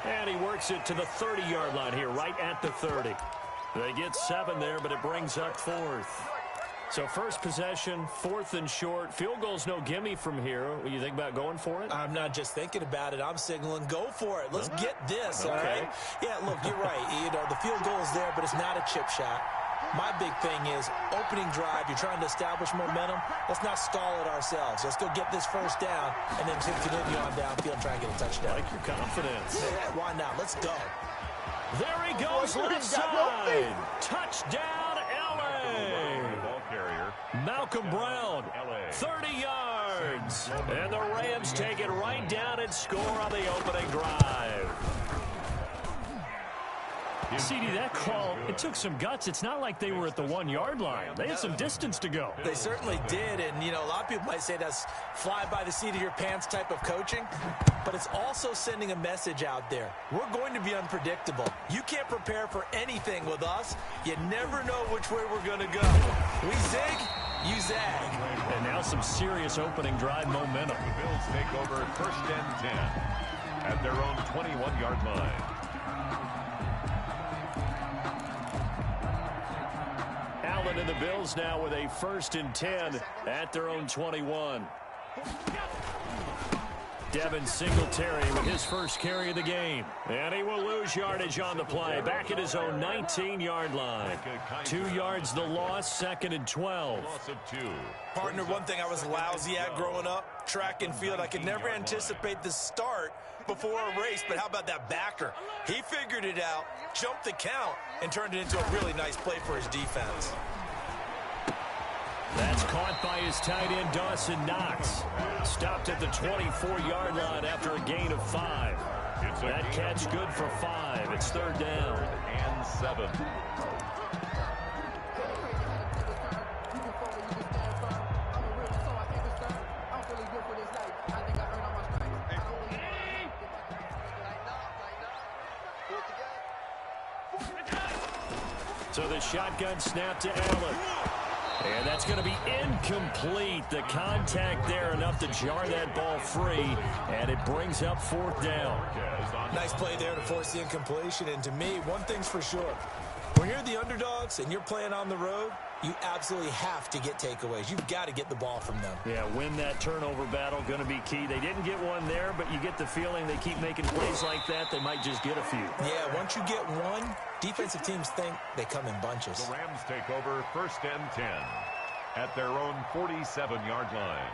And he works it to the 30-yard line here, right at the 30. They get 7 there, but it brings up 4th. So first possession, 4th and short. Field goal's no gimme from here. What do you think about going for it? I'm not just thinking about it. I'm signaling go for it. Let's get this, all right? Yeah, look, you're right. You know, the field goal's there, but it's not a chip shot. My big thing is opening drive. You're trying to establish momentum. Let's not stall it ourselves. Let's go get this first down and then continue on downfield and try and get a touchdown. Like your confidence. Yeah, why not? Let's go. There he goes, left side. Touchdown, L.A. Ball carrier. Malcolm Brown, 30 yards. And the Rams take it right down and score on the opening drive. CD, that call, it took some guts. It's not like they were at the 1-yard line. They had some distance to go. They certainly did, and, you know, a lot of people might say that's fly by the seat of your pants type of coaching, but it's also sending a message out there. We're going to be unpredictable. You can't prepare for anything with us. You never know which way we're going to go. We zig, You zag. And now some serious opening drive momentum. The Bills take over 1st and 10 at their own 21-yard line. Allen and the Bills now with a 1st and 10 at their own 21. Devin Singletary with his first carry of the game. And he will lose yardage on the play. Back at his own 19-yard line. 2 yards the loss, 2nd and 12. Loss of 2. Partner, one thing I was lousy at growing up, track and field. I could never anticipate the start before a race, but how about that backer? He figured it out, jumped the count, and turned it into a really nice play for his defense. That's caught by his tight end, Dawson Knox. Stopped at the 24-yard line after a gain of 5. That catch good for 5. It's 3rd down. And 7. So the shotgun snap to Allen. And that's going to be incomplete. The contact there enough to jar that ball free, and it brings up 4th down. Nice play there to force the incompletion. And to me, one thing's for sure. When you're the underdogs and you're playing on the road, you absolutely have to get takeaways. You've got to get the ball from them. Yeah, win that turnover battle, going to be key. They didn't get one there, but you get the feeling they keep making plays like that, they might just get a few. Yeah, once you get one, defensive teams think they come in bunches. The Rams take over 1st and 10 at their own 47-yard line.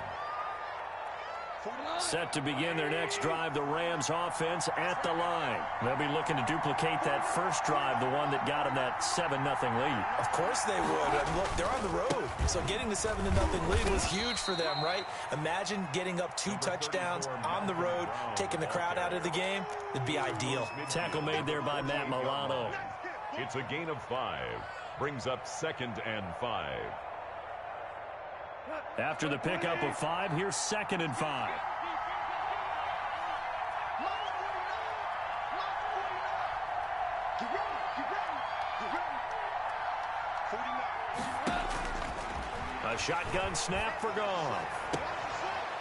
Set to begin their next drive, the Rams offense at the line. They'll be looking to duplicate that first drive, the one that got them that 7-0 lead. Of course they would. And look, they're on the road. So getting the 7-0 lead was huge for them, right? Imagine getting up 2 touchdowns on the road, taking the crowd out of the game. It'd be ideal. Tackle made there by Matt Milano. It's a gain of 5. Brings up 2nd and 5. After the pickup of 5, here's 2nd and 5. A shotgun snap for Goff.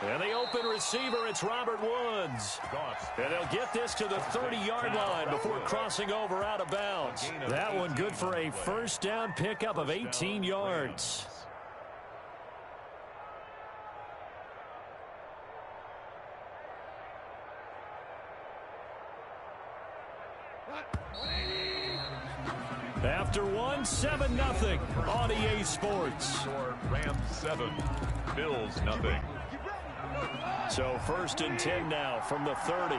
And the open receiver, it's Robert Woods. And they'll get this to the 30-yard line before crossing over out of bounds. That one good for a 1st down pickup of 18 yards. After 7-0 on EA Sports. Rams 7, Bills 0. So 1st and 10 now from the 30.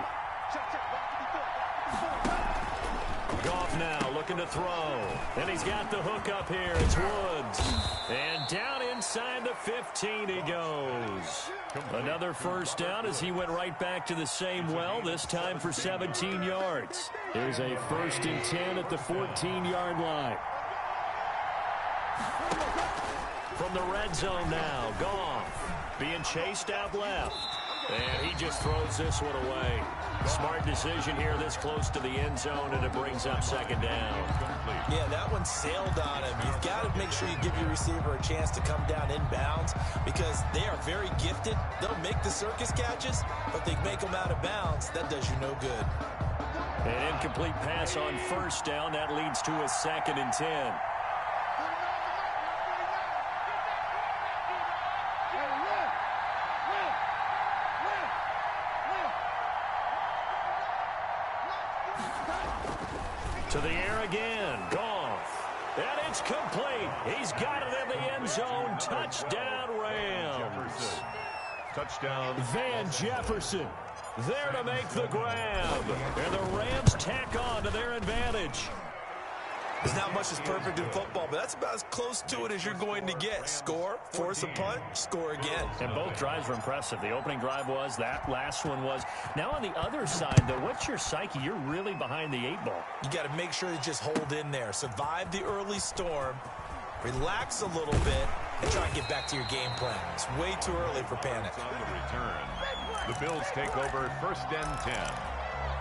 Goff now looking to throw. And he's got the hook up here. It's Woods. And down inside the 15 he goes. Another 1st down as he went right back to the same well, this time for 17 yards. Here's a 1st and 10 at the 14-yard line. From the red zone now, Goff being chased out left. And he just throws this one away. Smart decision here this close to the end zone, and it brings up 2nd down. Yeah, that one sailed on him. You've got to make sure you give your receiver a chance to come down inbounds because they are very gifted. They'll make the circus catches, but they make them out of bounds. That does you no good. An incomplete pass on 1st down. That leads to a 2nd and 10. To the air again, Goff. And it's complete. He's got it in the end zone. Touchdown, Rams. Touchdown. Van Jefferson there to make the grab. And the Rams tack on to their advantage. There's not much that's perfect in football, but that's about as close to it as you're going to get. Score, force a punt, score again. And both drives were impressive. The opening drive was, that last one was. Now on the other side, though, what's your psyche? You're really behind the 8 ball. You got to make sure to just hold in there. Survive the early storm, relax a little bit, and try and get back to your game plan. It's way too early for panic. On the return, the Bills take over 1st and 10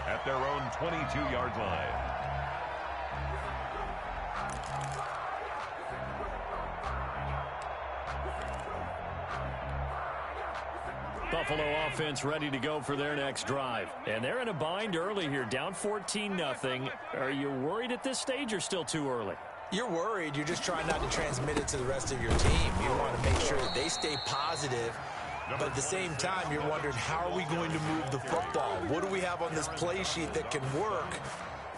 at their own 22-yard line. Buffalo offense ready to go for their next drive. And they're in a bind early here, down 14-0. Are you worried at this stage or still too early? You're worried. You're just trying not to transmit it to the rest of your team. You want to make sure that they stay positive. But at the same time, you're wondering, how are we going to move the football? What do we have on this play sheet that can work?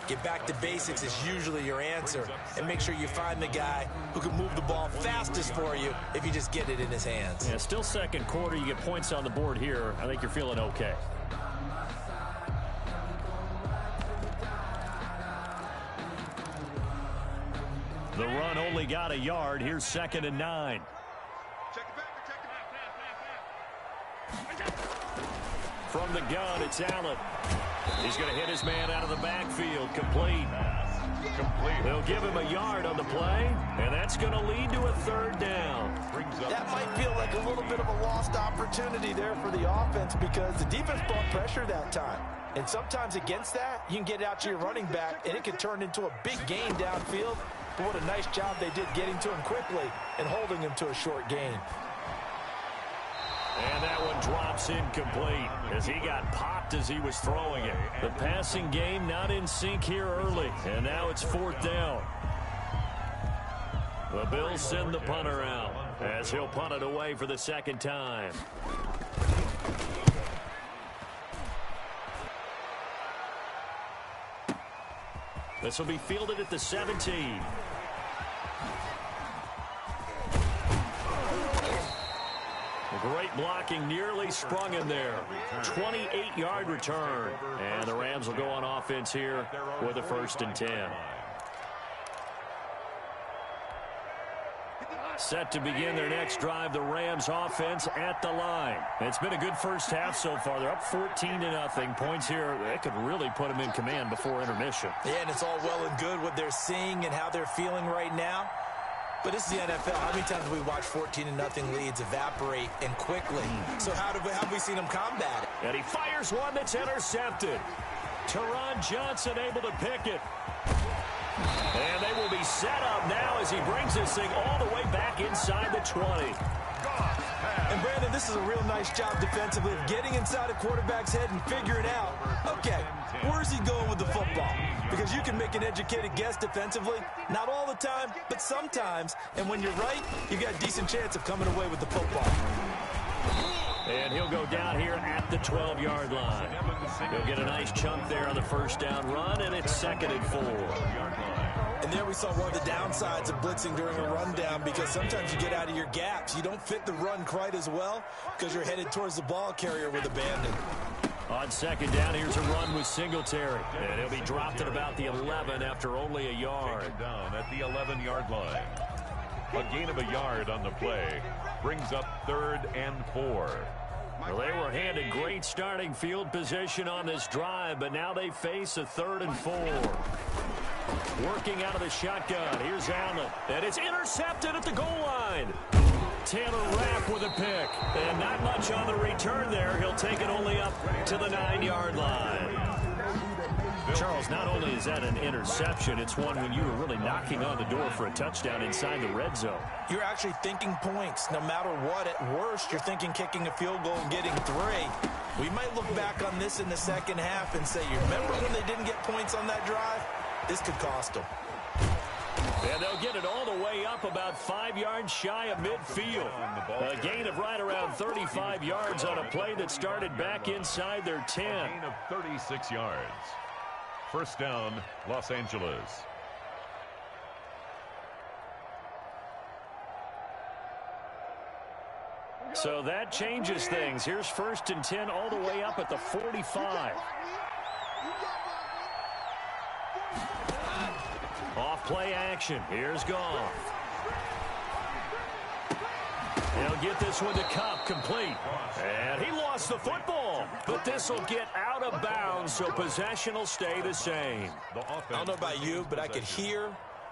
Get back to basics is usually your answer. And make sure you find the guy who can move the ball fastest for you if you just get it in his hands. Yeah, still second quarter. You get points on the board here. I think you're feeling okay. The run only got a yard. Here's 2nd and 9. From the gun, it's Allen. He's going to hit his man out of the backfield. Complete. They'll give him a yard on the play, and that's going to lead to a 3rd down. That might feel like a little bit of a lost opportunity there for the offense because the defense brought pressure that time. And sometimes against that, you can get out to your running back, and it can turn into a big gain downfield. But what a nice job they did getting to him quickly and holding him to a short gain. And that one drops incomplete as he got popped as he was throwing it. The passing game not in sync here early, and now it's 4th down. The Bills send the punter out as he'll punt it away for the 2nd time. This will be fielded at the 17. Great blocking, nearly sprung in there. 28-yard return. And the Rams will go on offense here with a 1st and 10. Set to begin their next drive, the Rams offense at the line. It's been a good first half so far. They're up 14-0. Points here, that could really put them in command before intermission. Yeah, and it's all well and good what they're seeing and how they're feeling right now. But this is the NFL. How many times have we watched 14-0 leads evaporate and quickly? So how have we seen them combat it? And he fires one that's intercepted. Teron Johnson able to pick it. And they will be set up now as he brings this thing all the way back inside the 20. And Brandon, this is a real nice job defensively of getting inside a quarterback's head and figuring out, okay, where's he going with the football? Because you can make an educated guess defensively, not all the time, but sometimes. And when you're right, you've got a decent chance of coming away with the football. And he'll go down here at the 12-yard line. He'll get a nice chunk there on the 1st down run, and it's 2nd and 4. And there we saw one of the downsides of blitzing during a rundown because sometimes you get out of your gaps. You don't fit the run quite as well because you're headed towards the ball carrier with abandon. On 2nd down, here's a run with Singletary. And he'll be dropped at about the 11 after only a yard. Down at the 11-yard line. A gain of a yard on the play brings up 3rd and 4. Well, they were handed great starting field position on this drive, but now they face a 3rd and 4. Working out of the shotgun. Here's Allen. And it's intercepted at the goal line. Taylor Rapp with a pick. And not much on the return there. He'll take it only up to the 9-yard line. Charles, not only is that an interception, it's one when you were really knocking on the door for a touchdown inside the red zone. You're actually thinking points. No matter what, at worst, you're thinking kicking a field goal and getting 3. We might look back on this in the 2nd half and say, you remember when they didn't get points on that drive? This could cost them. And they'll get it all the way up about 5 yards shy of midfield. A gain of right around 35 yards on a play that started back inside their 10. A gain of 36 yards. 1st down, Los Angeles. So that changes things. Here's 1st and 10 all the way up at the 45. Off play action. Here's Goff. He'll get this one to Kupp, complete. And he lost the football. But this will get out of bounds, so possession will stay the same. I don't know about you, but I could hear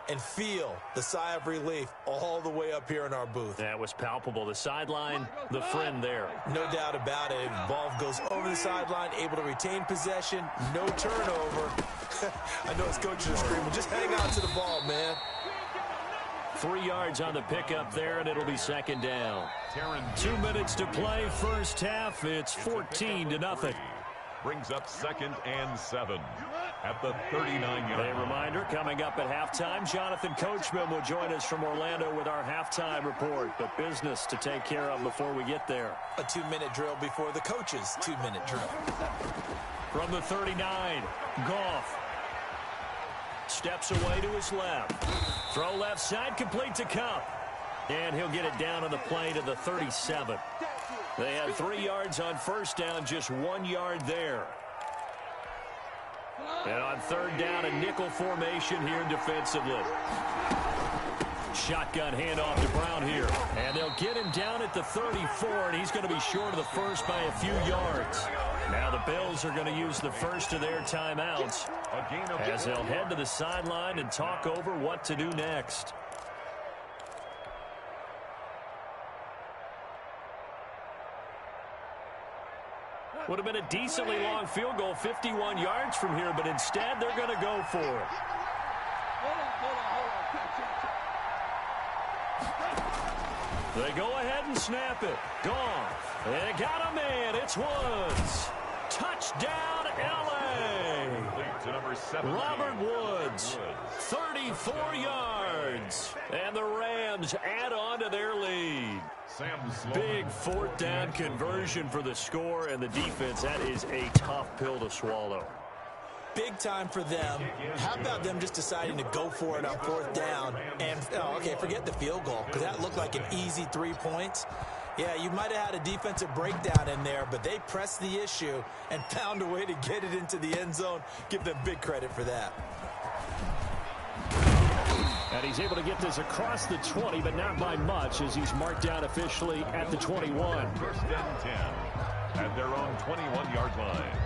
and feel the sigh of relief all the way up here in our booth. That was palpable. The sideline, the friend there. No doubt about it. Ball goes over the sideline, able to retain possession, no turnover. I know his coaches are screaming, just hang on to the ball, man. 3 yards on the pickup there, and it'll be second down. 2 minutes to play first half. It's 14-0. Brings up 2nd and 7 at the 39-yard line. A reminder, coming up at halftime, Jonathan Coachman will join us from Orlando with our halftime report. But business to take care of before we get there. A 2-minute drill before the coach's 2-minute drill. From the 39, Goff steps away to his left. Throw left side, complete to Kupp. And he'll get it down on the play to the 37. They had 3 yards on first down, just 1 yard there. And on third down, a nickel formation here defensively. Shotgun handoff to Brown here. And they'll get him down at the 34, and he's going to be short of the first by a few yards. Now the Bills are going to use the first of their timeouts as they'll head to the sideline and talk over what to do next. Would have been a decently long field goal, 51 yards from here, but instead they're going to go for it. They go ahead and snap it. Goff. They got a man. It's Woods. Touchdown, L.A. Robert Woods, 34 yards. And the Rams add on to their lead. Big fourth down conversion for the score, and the defense, that is a tough pill to swallow. Big time for them. How about them just deciding to go for it on fourth down? And, okay, forget the field goal, because that looked like an easy 3 points. Yeah, you might have had a defensive breakdown in there, but they pressed the issue and found a way to get it into the end zone. Give them big credit for that. And he's able to get this across the 20, but not by much, as he's marked down officially at the 21. First and 10 at their own 21-yard line.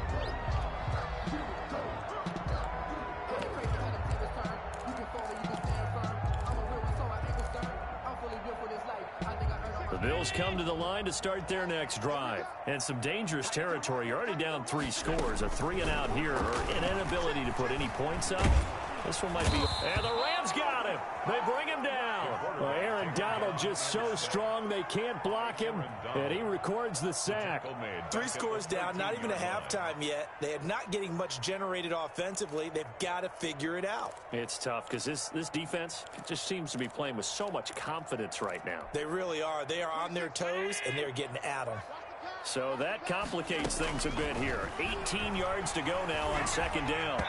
The Bills come to the line to start their next drive. And some dangerous territory. You're already down 3 scores. A 3-and-out here, or an inability to put any points up. This one might be. And the Rams got him. They bring him down. Well, Aaron Donald just so strong they can't block him, and he records the sack. 3 scores down, not even a halftime yet. They are not getting much generated offensively. They've got to figure it out. It's tough because this defense just seems to be playing with so much confidence right now. They really are. They are on their toes, and they're getting at them. So that complicates things a bit here. 18 yards to go now on second down.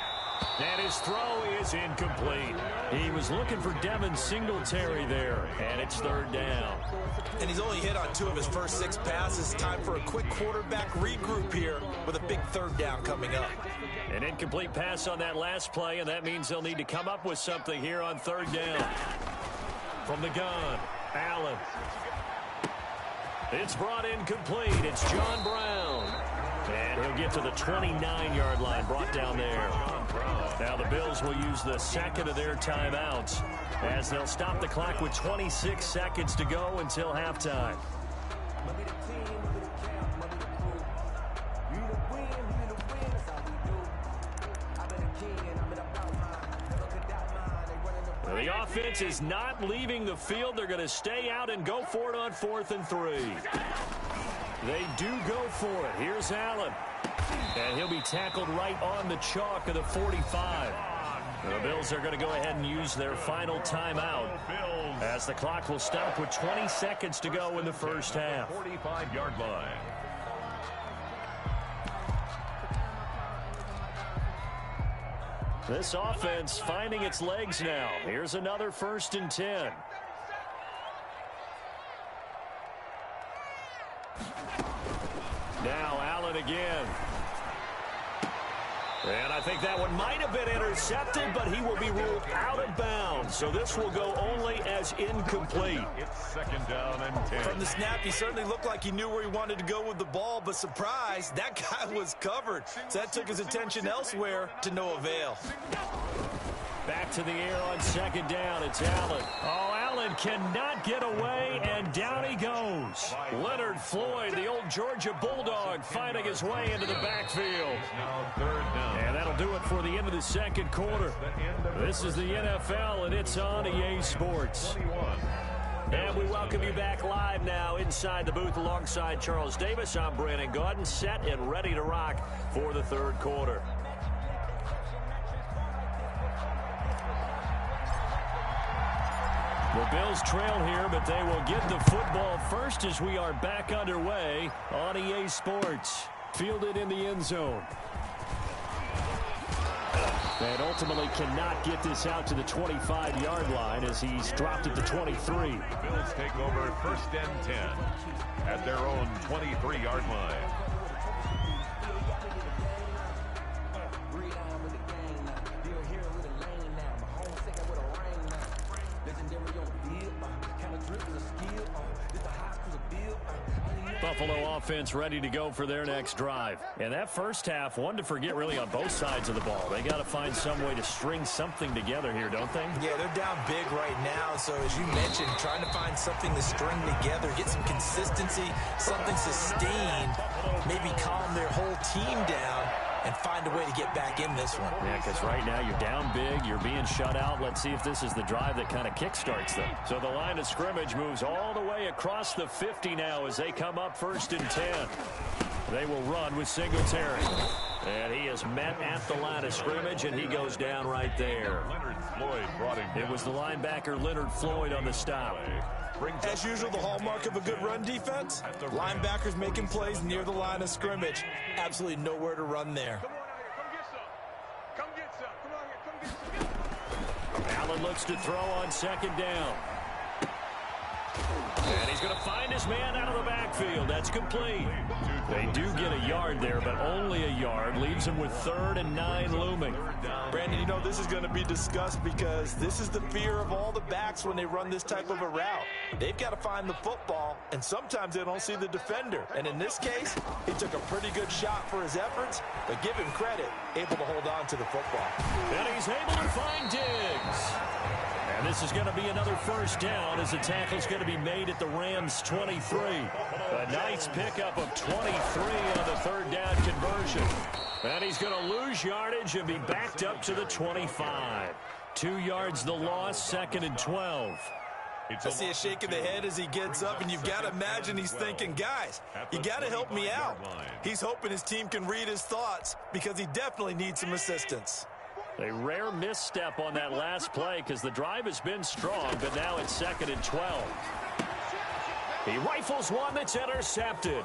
And his throw is incomplete. He was looking for Devin Singletary there, and it's third down. And he's only hit on 2 of his first 6 passes. Time for a quick quarterback regroup here with a big third down coming up. An incomplete pass on that last play, and that means they'll need to come up with something here on third down. From the gun, Allen. It's brought in complete. It's John Brown. And he'll get to the 29-yard line, brought down there. Now the Bills will use the second of their timeouts as they'll stop the clock with 26 seconds to go until halftime. The offense is not leaving the field. They're going to stay out and go for it on 4th and 3. They do go for it. Here's Allen. And he'll be tackled right on the chalk of the 45. The Bills are going to go ahead and use their final timeout as the clock will stop with 20 seconds to go in the first half. 45-yard line. This offense finding its legs now. Here's another 1st and 10. Now Allen again. And I think that one might have been intercepted, but he will be ruled out of bounds. So this will go only as incomplete. It's second down and 10. From the snap, he certainly looked like he knew where he wanted to go with the ball, but surprise, that guy was covered. So that took his attention elsewhere to no avail. Back to the air on second down. It's Allen. Oh, Allen cannot get away, and down he goes. Leonard Floyd, the old Georgia Bulldog, finding his way into the backfield. Now third down. And that'll that'll do it for the end of the second quarter. This is the NFL, and it's on EA Sports. And we welcome you back live now inside the booth alongside Charles Davis. I'm Brandon Gaudin, set and ready to rock for the third quarter. The Bills trail here, but they will get the football first as we are back underway on EA Sports. Fielded in the end zone. And ultimately cannot get this out to the 25-yard line as he's dropped at the 23. Bills take over first and 10 at their own 23-yard line. Buffalo offense ready to go for their next drive. And that first half, one to forget really on both sides of the ball. They got to find some way to string something together here, don't they? Yeah, they're down big right now. So as you mentioned, trying to find something to string together, get some consistency, something sustained, maybe calm their whole team down and find a way to get back in this one. Yeah, because right now you're down big, you're being shut out. Let's see if this is the drive that kind of kickstarts them. So the line of scrimmage moves all the way across the 50 now as they come up first and 10. They will run with Singletary. And he is met at the line of scrimmage, and he goes down right there. Leonard Floyd brought him down. It was the linebacker Leonard Floyd on the stop. As usual, the hallmark of a good run defense, linebackers making plays near the line of scrimmage. Absolutely nowhere to run there. Come get some. Come on here. Come get some. Allen looks to throw on second down. And he's going to find his man out of the backfield. That's complete. They do get a yard there, but only a yard. Leaves him with 3rd and 9 looming. Brandon, you know this is going to be discussed because this is the fear of all the backs when they run this type of a route. They've got to find the football, and sometimes they don't see the defender. And in this case, he took a pretty good shot for his efforts, but give him credit, able to hold on to the football. And he's able to find Diggs. And this is going to be another first down as the tackle's going to be made at the Rams' 23. A nice pickup of 23 on the third down conversion. And he's going to lose yardage and be backed up to the 25. 2 yards the loss, 2nd and 12. I see a shake of the head as he gets up, and you've got to imagine he's thinking, guys, you got to help me out. He's hoping his team can read his thoughts because he definitely needs some assistance. A rare misstep on that last play because the drive has been strong, but now it's 2nd and 12. He rifles one that's intercepted.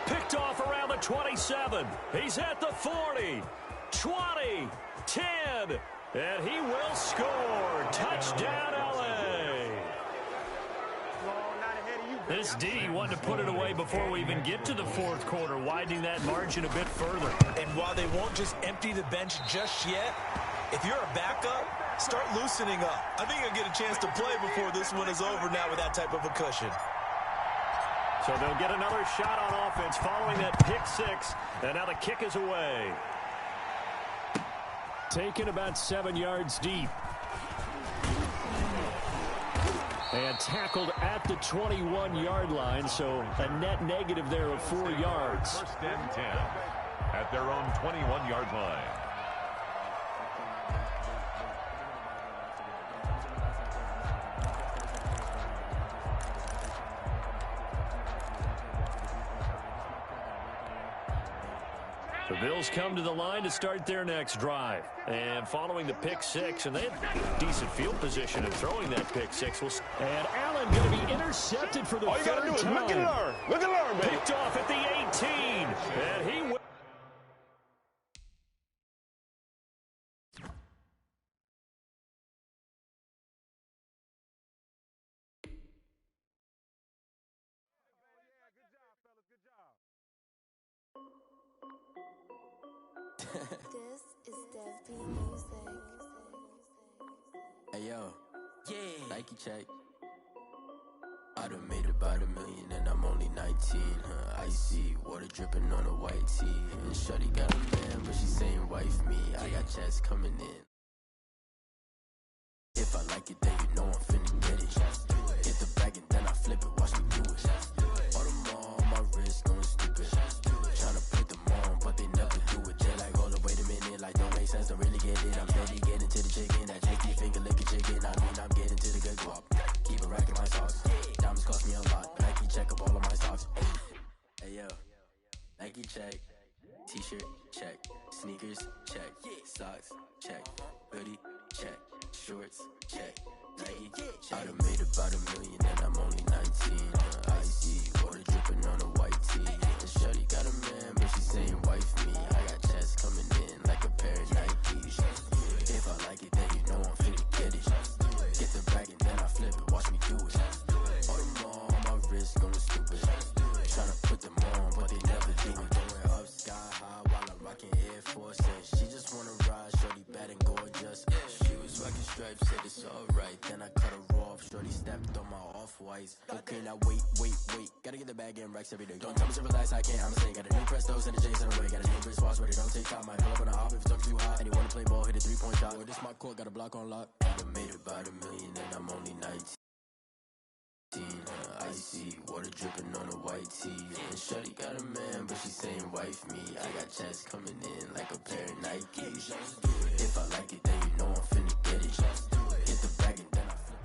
Picked off around the 27. He's at the 40, 20, 10, and he will score. Touchdown, L.A. This D wanted to put it away before we even get to the fourth quarter, widening that margin a bit further. And while they won't just empty the bench just yet, if you're a backup, start loosening up. I think you'll get a chance to play before this one is over now with that type of a cushion. So they'll get another shot on offense following that pick 6, and now the kick is away. Taken about 7 yards deep. And tackled at the 21-yard line, so a net negative there of 4 yards. First and 10 at their own 21-yard line. The Bills come to the line to start their next drive. And following the pick 6, and they have decent field position in throwing that pick 6. And Allen going to be intercepted for the third time. All you got to do is look and learn. Look and learn, baby. Picked off at the 18. And he will. This is Dev B Music. Hey yo, yeah, Nike check. I done made about $1 million and I'm only 19. Icy water dripping on a white tee. And shorty got a man, but she saying wife me. I got chats coming in. If I like it, then you know I'm finna get it. Get the bag and then I flip it. Watch me do it. All them on my wrist going stupid. Tryna put them on, but they never do it. They're like, hold up, wait a minute, like getting to the chicken. That JT finger licking chicken. I mean, I'm getting to the good guap. Keep a rack in my socks. Diamonds cost me a lot. Nike check up all of my socks. Hey, yo. Nike check. T-shirt, check. Sneakers, check. Socks, check. Hoodie, check. Shorts, check. Nike, I done made about $1 million and I'm only 19. Icy, water dripping on a white tee. And shorty got a man, but she saying wife me. I got checks coming in like a pair of Nikes. If I like it, then you know I'm finna get it. Get the bag and then I flip it, watch me do it. All them all on my wrist going stupid. Tryna put them on, but they never do it. Going up sky high while I'm rocking Air Force. She just wanna ride, shorty bad and gorgeous. She was rocking stripes, said it's alright. Then I cut her off, shorty stepped on my off-whites. Okay, now wait. Gotta get the bag and racks every day. Don't tell me to relax, I can't, I'm saying. Got a new Presto, send a J's on the way. Got a new Chris Foss, ready, don't take time. Might pull up on a hop if it's talking too hot. And he wanna play ball, hit a 3-point shot. Or this my court, got a block on lock. I done made about $1 million and I'm only 19. Icy, water dripping on a white tee. And shorty got a man, but she saying wife me. I got checks coming in like a pair of Nikes. If I like it, then you know I'm finna get it. Get the bag and then I flip.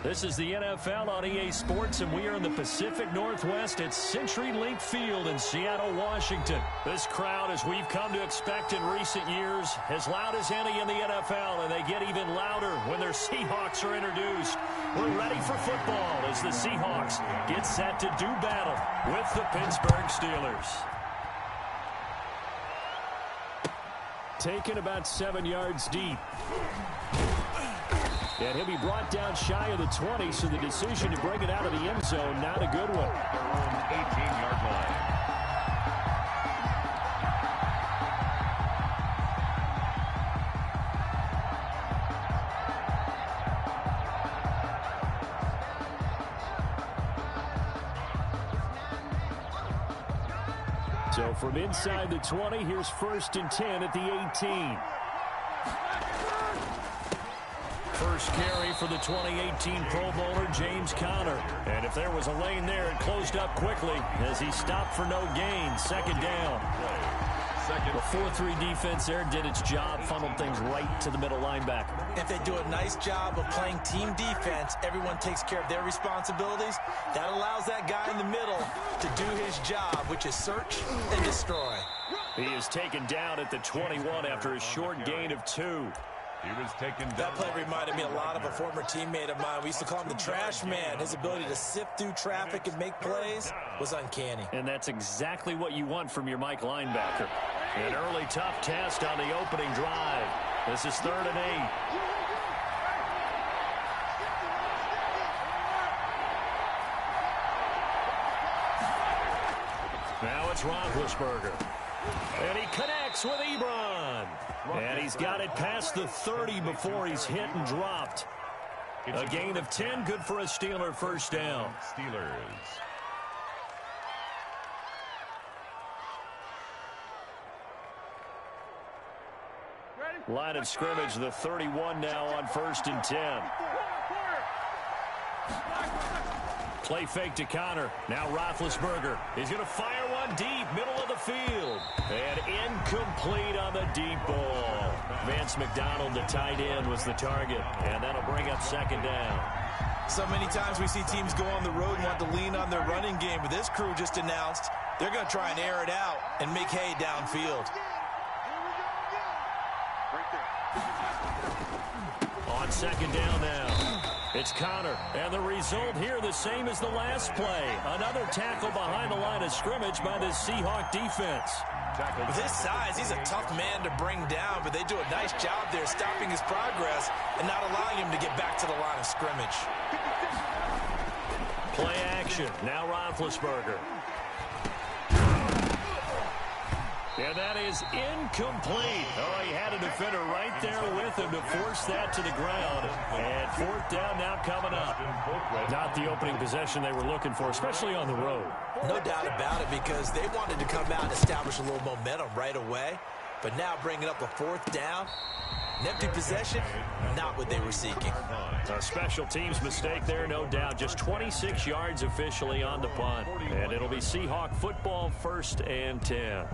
This is the NFL on EA Sports, and we are in the Pacific Northwest at CenturyLink Field in Seattle, Washington. This crowd, as we've come to expect in recent years, as loud as any in the NFL, and they get even louder when their Seahawks are introduced. We're ready for football as the Seahawks get set to do battle with the Pittsburgh Steelers. Taken about 7 yards deep. And he'll be brought down shy of the 20, so the decision to bring it out of the end zone, not a good one. 18-yard line. So from inside the 20, here's 1st and 10 at the 18. First carry for the 2018 Pro Bowler, James Conner. And if there was a lane there, it closed up quickly as he stopped for no gain. 2nd down. The 4-3 defense there did its job, funneled things right to the middle linebacker. If they do a nice job of playing team defense, everyone takes care of their responsibilities. That allows that guy in the middle to do his job, which is search and destroy. He is taken down at the 21 after a short gain of 2. He was taken down. That play reminded me a lot of a former teammate of mine. We used to call him the trash man. His ability to sift through traffic and make plays was uncanny. And that's exactly what you want from your Mike linebacker. An early tough test on the opening drive. This is 3rd and 8. Now it's Roethlisberger. And he connects with Ebron. And he's got it past the 30 before he's hit and dropped. A gain of 10, good for a Steeler first down. Steelers. Line of scrimmage, the 31 now on 1st and 10. Play fake to Conner. Now Roethlisberger. He's going to fire one deep, middle of the field. And incomplete on the deep ball. Vance McDonald, the tight end, was the target. And that'll bring up 2nd down. So many times we see teams go on the road and want to lean on their running game, but this crew just announced they're going to try and air it out and make hay downfield. On 2nd down now. It's Conner, and the result here the same as the last play. Another tackle behind the line of scrimmage by the Seahawk defense. With his size, he's a tough man to bring down, but they do a nice job there stopping his progress and not allowing him to get back to the line of scrimmage. Play action. Now Roethlisberger. And that is incomplete. Oh, he had a defender right there with him to force that to the ground. And 4th down now coming up. Not the opening possession they were looking for, especially on the road. No doubt about it, because they wanted to come out and establish a little momentum right away. But now bringing up a 4th down, an empty possession, not what they were seeking. A special teams mistake there, no doubt. Just 26 yards officially on the punt. And it'll be Seahawk football, 1st and 10.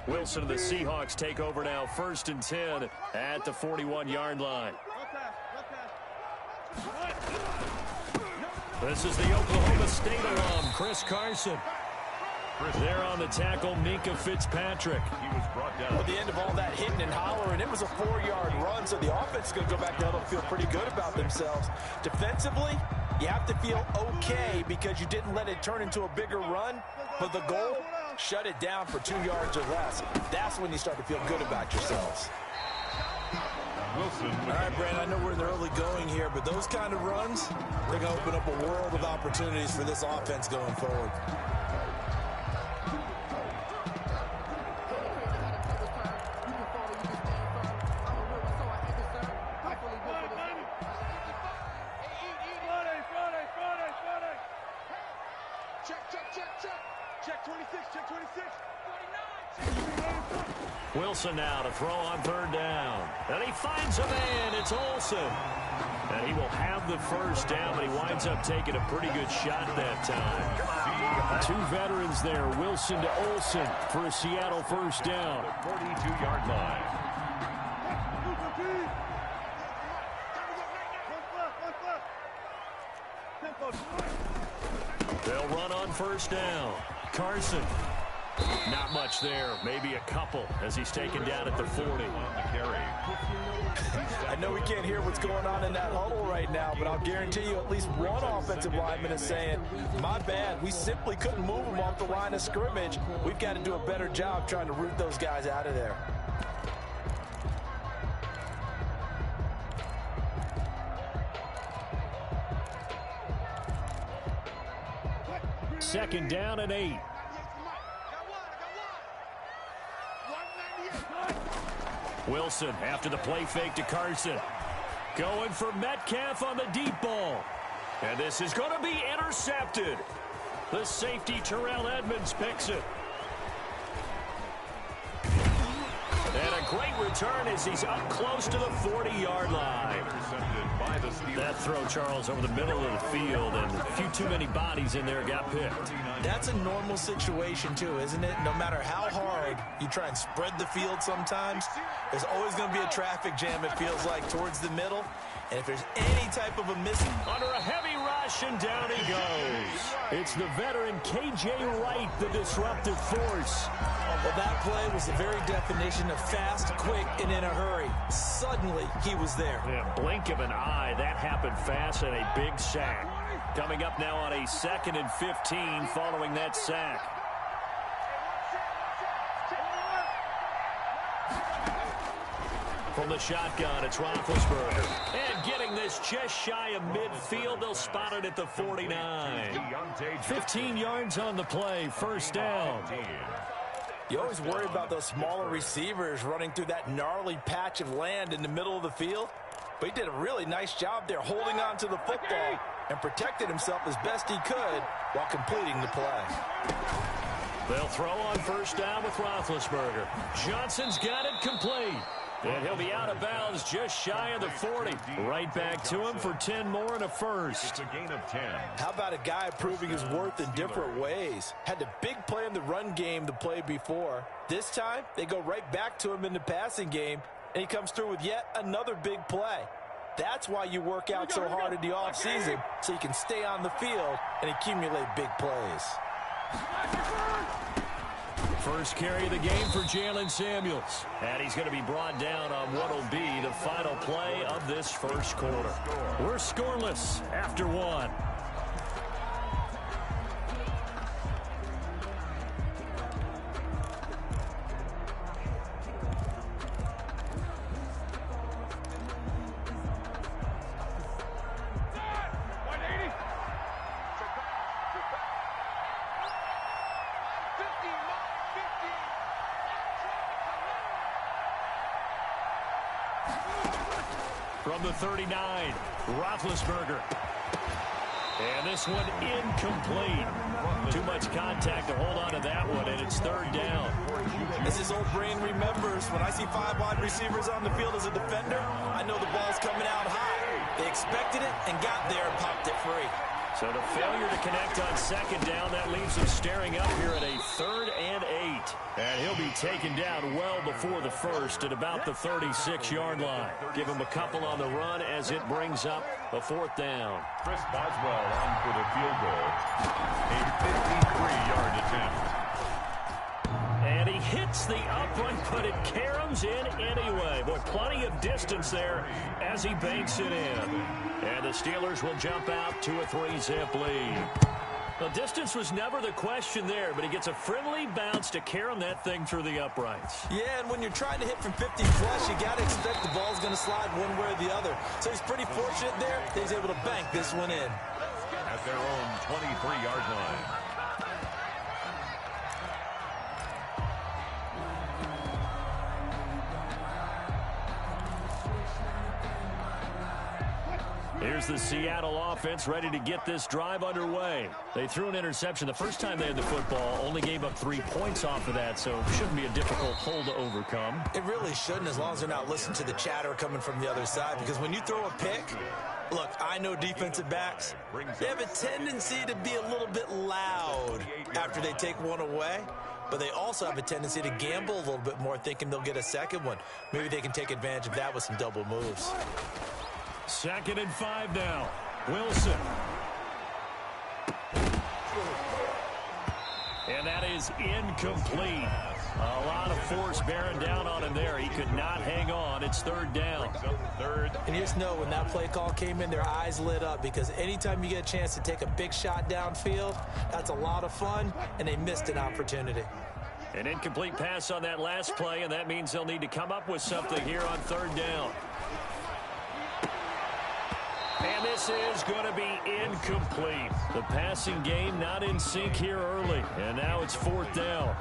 Wilson and the Seahawks take over now, 1st and 10 at the 41-yard line. This is the Oklahoma State alum, Chris Carson. There on the tackle, Minkah Fitzpatrick. He was brought down. At the end of all that hitting and hollering, it was a 4-yard run, so the offense is going to go back down and feel pretty good about themselves. Defensively, you have to feel okay because you didn't let it turn into a bigger run, but the goal, shut it down for 2 yards or less. That's when you start to feel good about yourselves. Wilson. All right, Brandon, I know we're in the early going here, but those kind of runs, they're going to open up a world of opportunities for this offense going forward. Check 26, check 26. Wilson now to throw on 3rd down. And he finds a man. It's Olsen. And he will have the 1st down, but he winds up taking a pretty good shot that time. 2 veterans there, Wilson to Olsen for a Seattle 1st down. 42-yard line. They'll run on 1st down. Carson. Not much there. Maybe a couple as he's taken down at the 40. On the carry. I know we can't hear what's going on in that huddle right now, but I'll guarantee you at least one offensive lineman is saying, my bad, we simply couldn't move them off the line of scrimmage. We've got to do a better job trying to root those guys out of there. Second down and 8. Wilson after the play fake to Carson. Going for Metcalf on the deep ball. And this is going to be intercepted. The safety Terrell Edmonds picks it. And a great return as he's up close to the 40-yard line. Intercepted by the Steelers. That throw, Charles, over the middle of the field, and a few too many bodies in there got picked. That's a normal situation, too, isn't it? No matter how hard you try and spread the field sometimes, there's always going to be a traffic jam, it feels like, towards the middle. And if there's any type of a miss... Under a heavy rush, and down he goes. It's the veteran K.J. Wright, the disruptive force. Well, that play was the very definition of fast, quick, and in a hurry. Suddenly, he was there. Yeah, blink of an eye. That happened fast and a big sack. Coming up now on a 2nd and 15 following that sack. From the shotgun, it's Roethlisberger. And getting this just shy of midfield, they'll spot it at the 49. 15 yards on the play, 1st down. You always worry about those smaller receivers running through that gnarly patch of land in the middle of the field. But he did a really nice job there holding on to the football and protected himself as best he could while completing the play. They'll throw on 1st down with Roethlisberger. Johnson's got it complete. And he'll be out of bounds just shy of the 40. Right back to him for 10 more and a 1st. It's a gain of 10. How about a guy proving his worth in different ways? Had the big play in the run game the play before. This time, they go right back to him in the passing game, and he comes through with yet another big play. That's why you work out so hard in the offseason, so you can stay on the field and accumulate big plays. First carry of the game for Jalen Samuels. And he's going to be brought down on what will be the final play of this 1st quarter. We're scoreless after 1. From the 39, Roethlisberger. And this one incomplete. Too much contact to hold on to that one, and it's 3rd down. As his old brain remembers, when I see 5 wide receivers on the field as a defender, I know the ball's coming out high. They expected it and got there and popped it free. So the failure to connect on 2nd down, that leaves them staring up here at a 3rd and 8. And he'll be taken down well before the first at about the 36-yard line. Give him a couple on the run as it brings up a 4th down. Chris Boswell on for the field goal. A 53-yard attempt. And he hits the upright, but it caroms in anyway. Boy, plenty of distance there as he banks it in. And the Steelers will jump out to a 3-zip lead. The distance was never the question there, but he gets a friendly bounce to carom that thing through the uprights. Yeah, and when you're trying to hit from 50 plus, you got to expect the ball's going to slide one way or the other. So he's pretty fortunate there that he's able to bank this one in. At their own 23-yard line. Here's the Seattle offense ready to get this drive underway. They threw an interception the first time they had the football, only gave up 3 points off of that, so it shouldn't be a difficult hole to overcome. It really shouldn't, as long as they're not listening to the chatter coming from the other side, because when you throw a pick, look, I know defensive backs, they have a tendency to be a little bit loud after they take one away, but they also have a tendency to gamble a little bit more, thinking they'll get a second one. Maybe they can take advantage of that with some double moves. 2nd and 5 now. Wilson. And that is incomplete. A lot of force bearing down on him there. He could not hang on. It's 3rd down. And you just know when that play call came in, their eyes lit up, because anytime you get a chance to take a big shot downfield, that's a lot of fun, and they missed an opportunity. An incomplete pass on that last play, and that means they'll need to come up with something here on 3rd down. And this is going to be incomplete. The passing game not in sync here early. And now it's 4th down.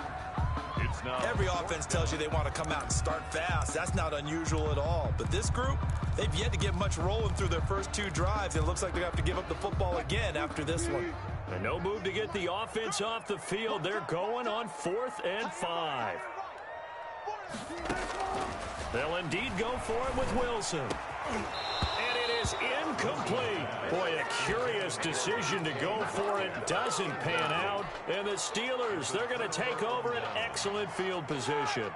Every offense tells you they want to come out and start fast. That's not unusual at all. But this group, they've yet to get much rolling through their first 2 drives. It looks like they have to give up the football again after this one. And no move to get the offense off the field. They're going on 4th and 5. They'll indeed go for it with Wilson. Incomplete. Boy, a curious decision to go for it. Doesn't pan out. And the Steelers, they're going to take over an excellent field position.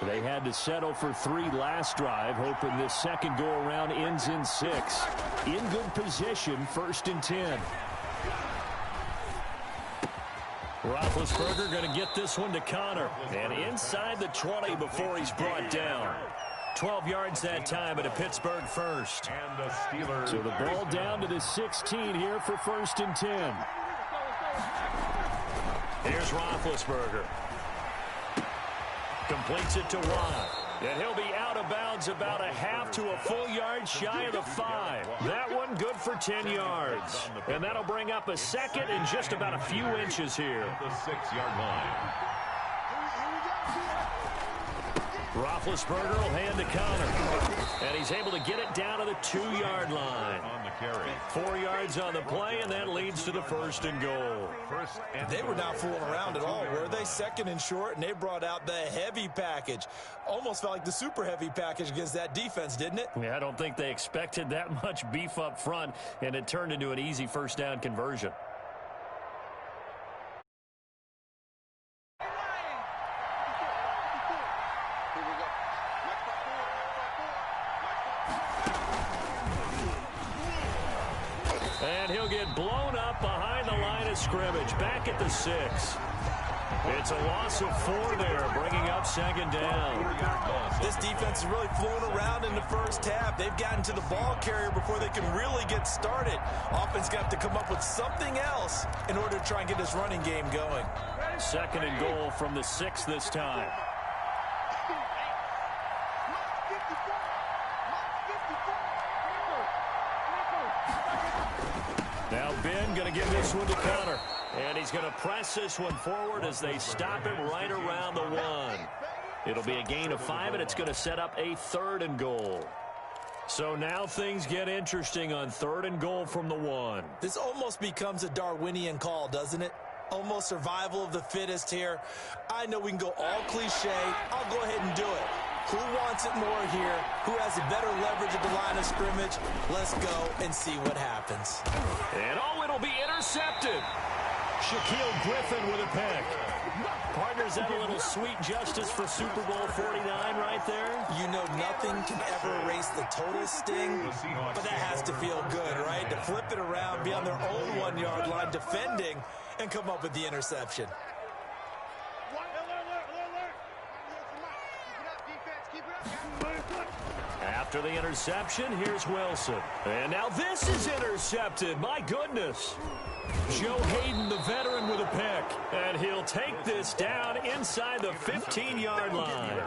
They had to settle for 3 last drive, hoping this second go-around ends in 6. In good position, 1st and 10. Roethlisberger going to get this one to Connor. And inside the 20 before he's brought down. 12 yards that time at a Pittsburgh first. And the Steelers. So the ball down to the 16 here for 1st and 10. Here's Roethlisberger. Completes it to Watt. And he'll be out of bounds about a half to a full yard shy of the 5. That one good for 10 yards. And that'll bring up a 2nd and just about a few inches here. The 6-yard line. Roethlisberger will hand to Connor. And he's able to get it down to the 2-yard line. On the carry. 4 yards on the play, and that leads to the 1st and goal. They were not fooling around at all, were they? 2nd and short, and they brought out the heavy package. Almost felt like the super heavy package against that defense, didn't it? Yeah, I don't think they expected that much beef up front, and it turned into an easy 1st down conversion. And he'll get blown up behind the line of scrimmage, back at the 6. It's a loss of 4 there, bringing up 2nd down. This defense is really flown around in the first half. They've gotten to the ball carrier before they can really get started. Offense got to come up with something else in order to try and get this running game going. 2nd and goal from the 6 this time. Now Ben going to give this one to Connor. And he's going to press this one forward as they stop him right around the 1. It'll be a gain of 5, and it's going to set up a 3rd and goal. So now things get interesting on 3rd and goal from the 1. This almost becomes a Darwinian call, doesn't it? Almost survival of the fittest here. I know we can go all cliche. I'll go ahead and do it. Who wants it more here? Who has a better leverage at the line of scrimmage? Let's go and see what happens. And it'll be intercepted. Shaquille Griffin with a pick. Partners, that a little sweet justice for Super Bowl 49 right there? You know nothing can ever erase the total sting, but that has to feel good, right? To flip it around, be on their own 1-yard line defending, and come up with the interception. After the interception, here's Wilson. And now this is intercepted. My goodness. Joe Hayden, the veteran, with a pick. And he'll take this down inside the 15-yard line.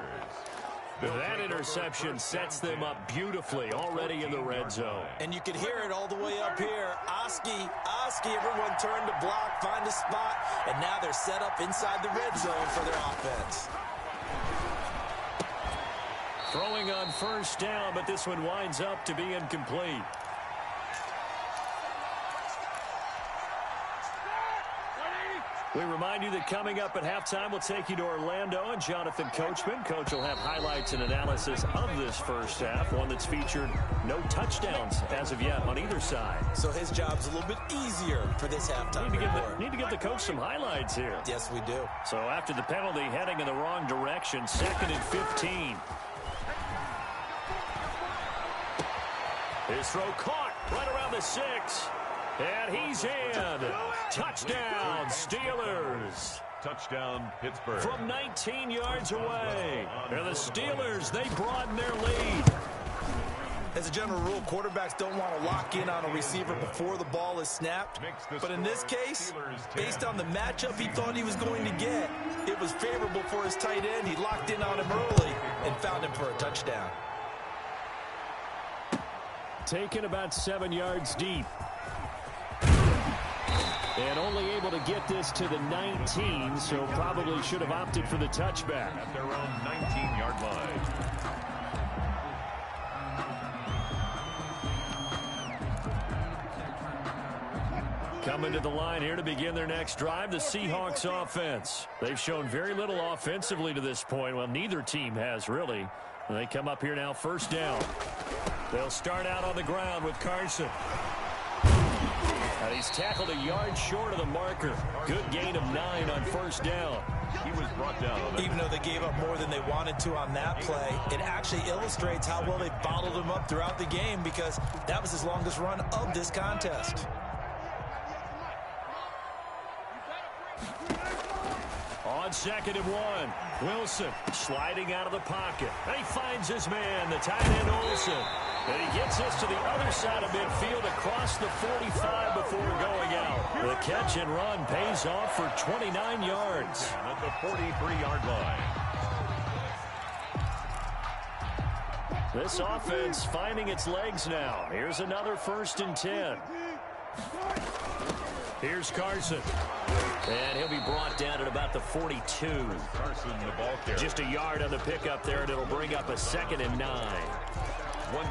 That interception sets them up beautifully already in the red zone. And you can hear it all the way up here. Oski, everyone turned to block, find a spot, and now they're set up inside the red zone for their offense. Throwing on first down, but this one winds up to be incomplete. We remind you that coming up at halftime, we'll take you to Orlando and Jonathan Coachman. Coach will have highlights and analysis of this first half, one that's featured no touchdowns as of yet on either side. So his job's a little bit easier for this halftime report. Need to give the coach some highlights here. Yes, we do. So after the penalty, heading in the wrong direction, 2nd and 15. His throw caught right around the 6. And he's in. Touchdown, Steelers. Touchdown, Pittsburgh. From 19 yards away. And the Steelers, they broaden their lead. As a general rule, quarterbacks don't want to lock in on a receiver before the ball is snapped. But in this case, based on the matchup he thought he was going to get, it was favorable for his tight end. He locked in on him early and found him for a touchdown. Taken about 7 yards deep. And only able to get this to the 19, so probably should have opted for the touchback. At their own 19-yard line. Coming to the line here to begin their next drive, the Seahawks offense. They've shown very little offensively to this point. Well, neither team has really. They come up here now, first down. They'll start out on the ground with Carson. And he's tackled a yard short of the marker. Good gain of 9 on first down. He was brought down. Even though they gave up more than they wanted to on that play, it actually illustrates how well they bottled him up throughout the game because that was his longest run of this contest. On 2nd and 1, Wilson sliding out of the pocket. And he finds his man, the tight end Olsen. And he gets this to the other side of midfield across the 45 before going out. The catch and run pays off for 29 yards. At the 43-yard line. This offense finding its legs now. Here's another 1st and 10. Here's Carson. And he'll be brought down at about the 42. Carson, the ball carrier. Just a yard on the pickup there, and it'll bring up a 2nd and 9.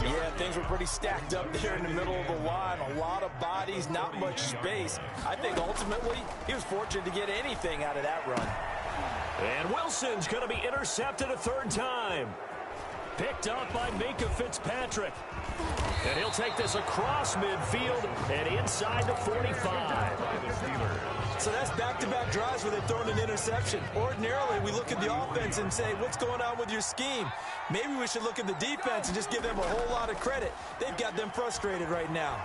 Yeah, things were pretty stacked up there in the middle of the line. A lot of bodies, not much space. I think ultimately he was fortunate to get anything out of that run. And Wilson's going to be intercepted a 3rd time. Picked up by Minkah Fitzpatrick. And he'll take this across midfield and inside the 45. So that's back-to-back drives where they've thrown an interception. Ordinarily, we look at the offense and say, what's going on with your scheme? Maybe we should look at the defense and just give them a whole lot of credit. They've got them frustrated right now.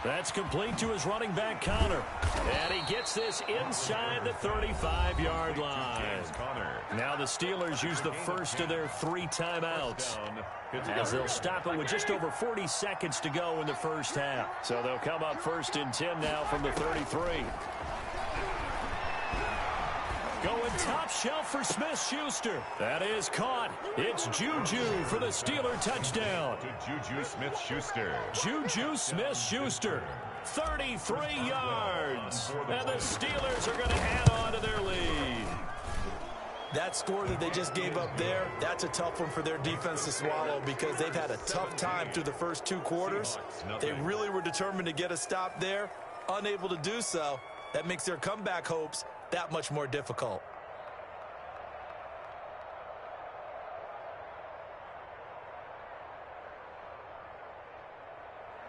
That's complete to his running back, Connor. And he gets this inside the 35-yard line. Now the Steelers use the first of their 3 timeouts, as they'll stop it with just over 40 seconds to go in the first half. So they'll come up 1st and 10 now from the 33. Going top shelf for Smith-Schuster. That is caught. It's Juju for the Steeler touchdown. To Juju Smith-Schuster. Juju Smith-Schuster. 33 yards. And the Steelers are going to add on to their lead. That score that they just gave up there, that's a tough one for their defense to swallow because they've had a tough time through the first 2 quarters. They really were determined to get a stop there, unable to do so. That makes their comeback hopes that much more difficult.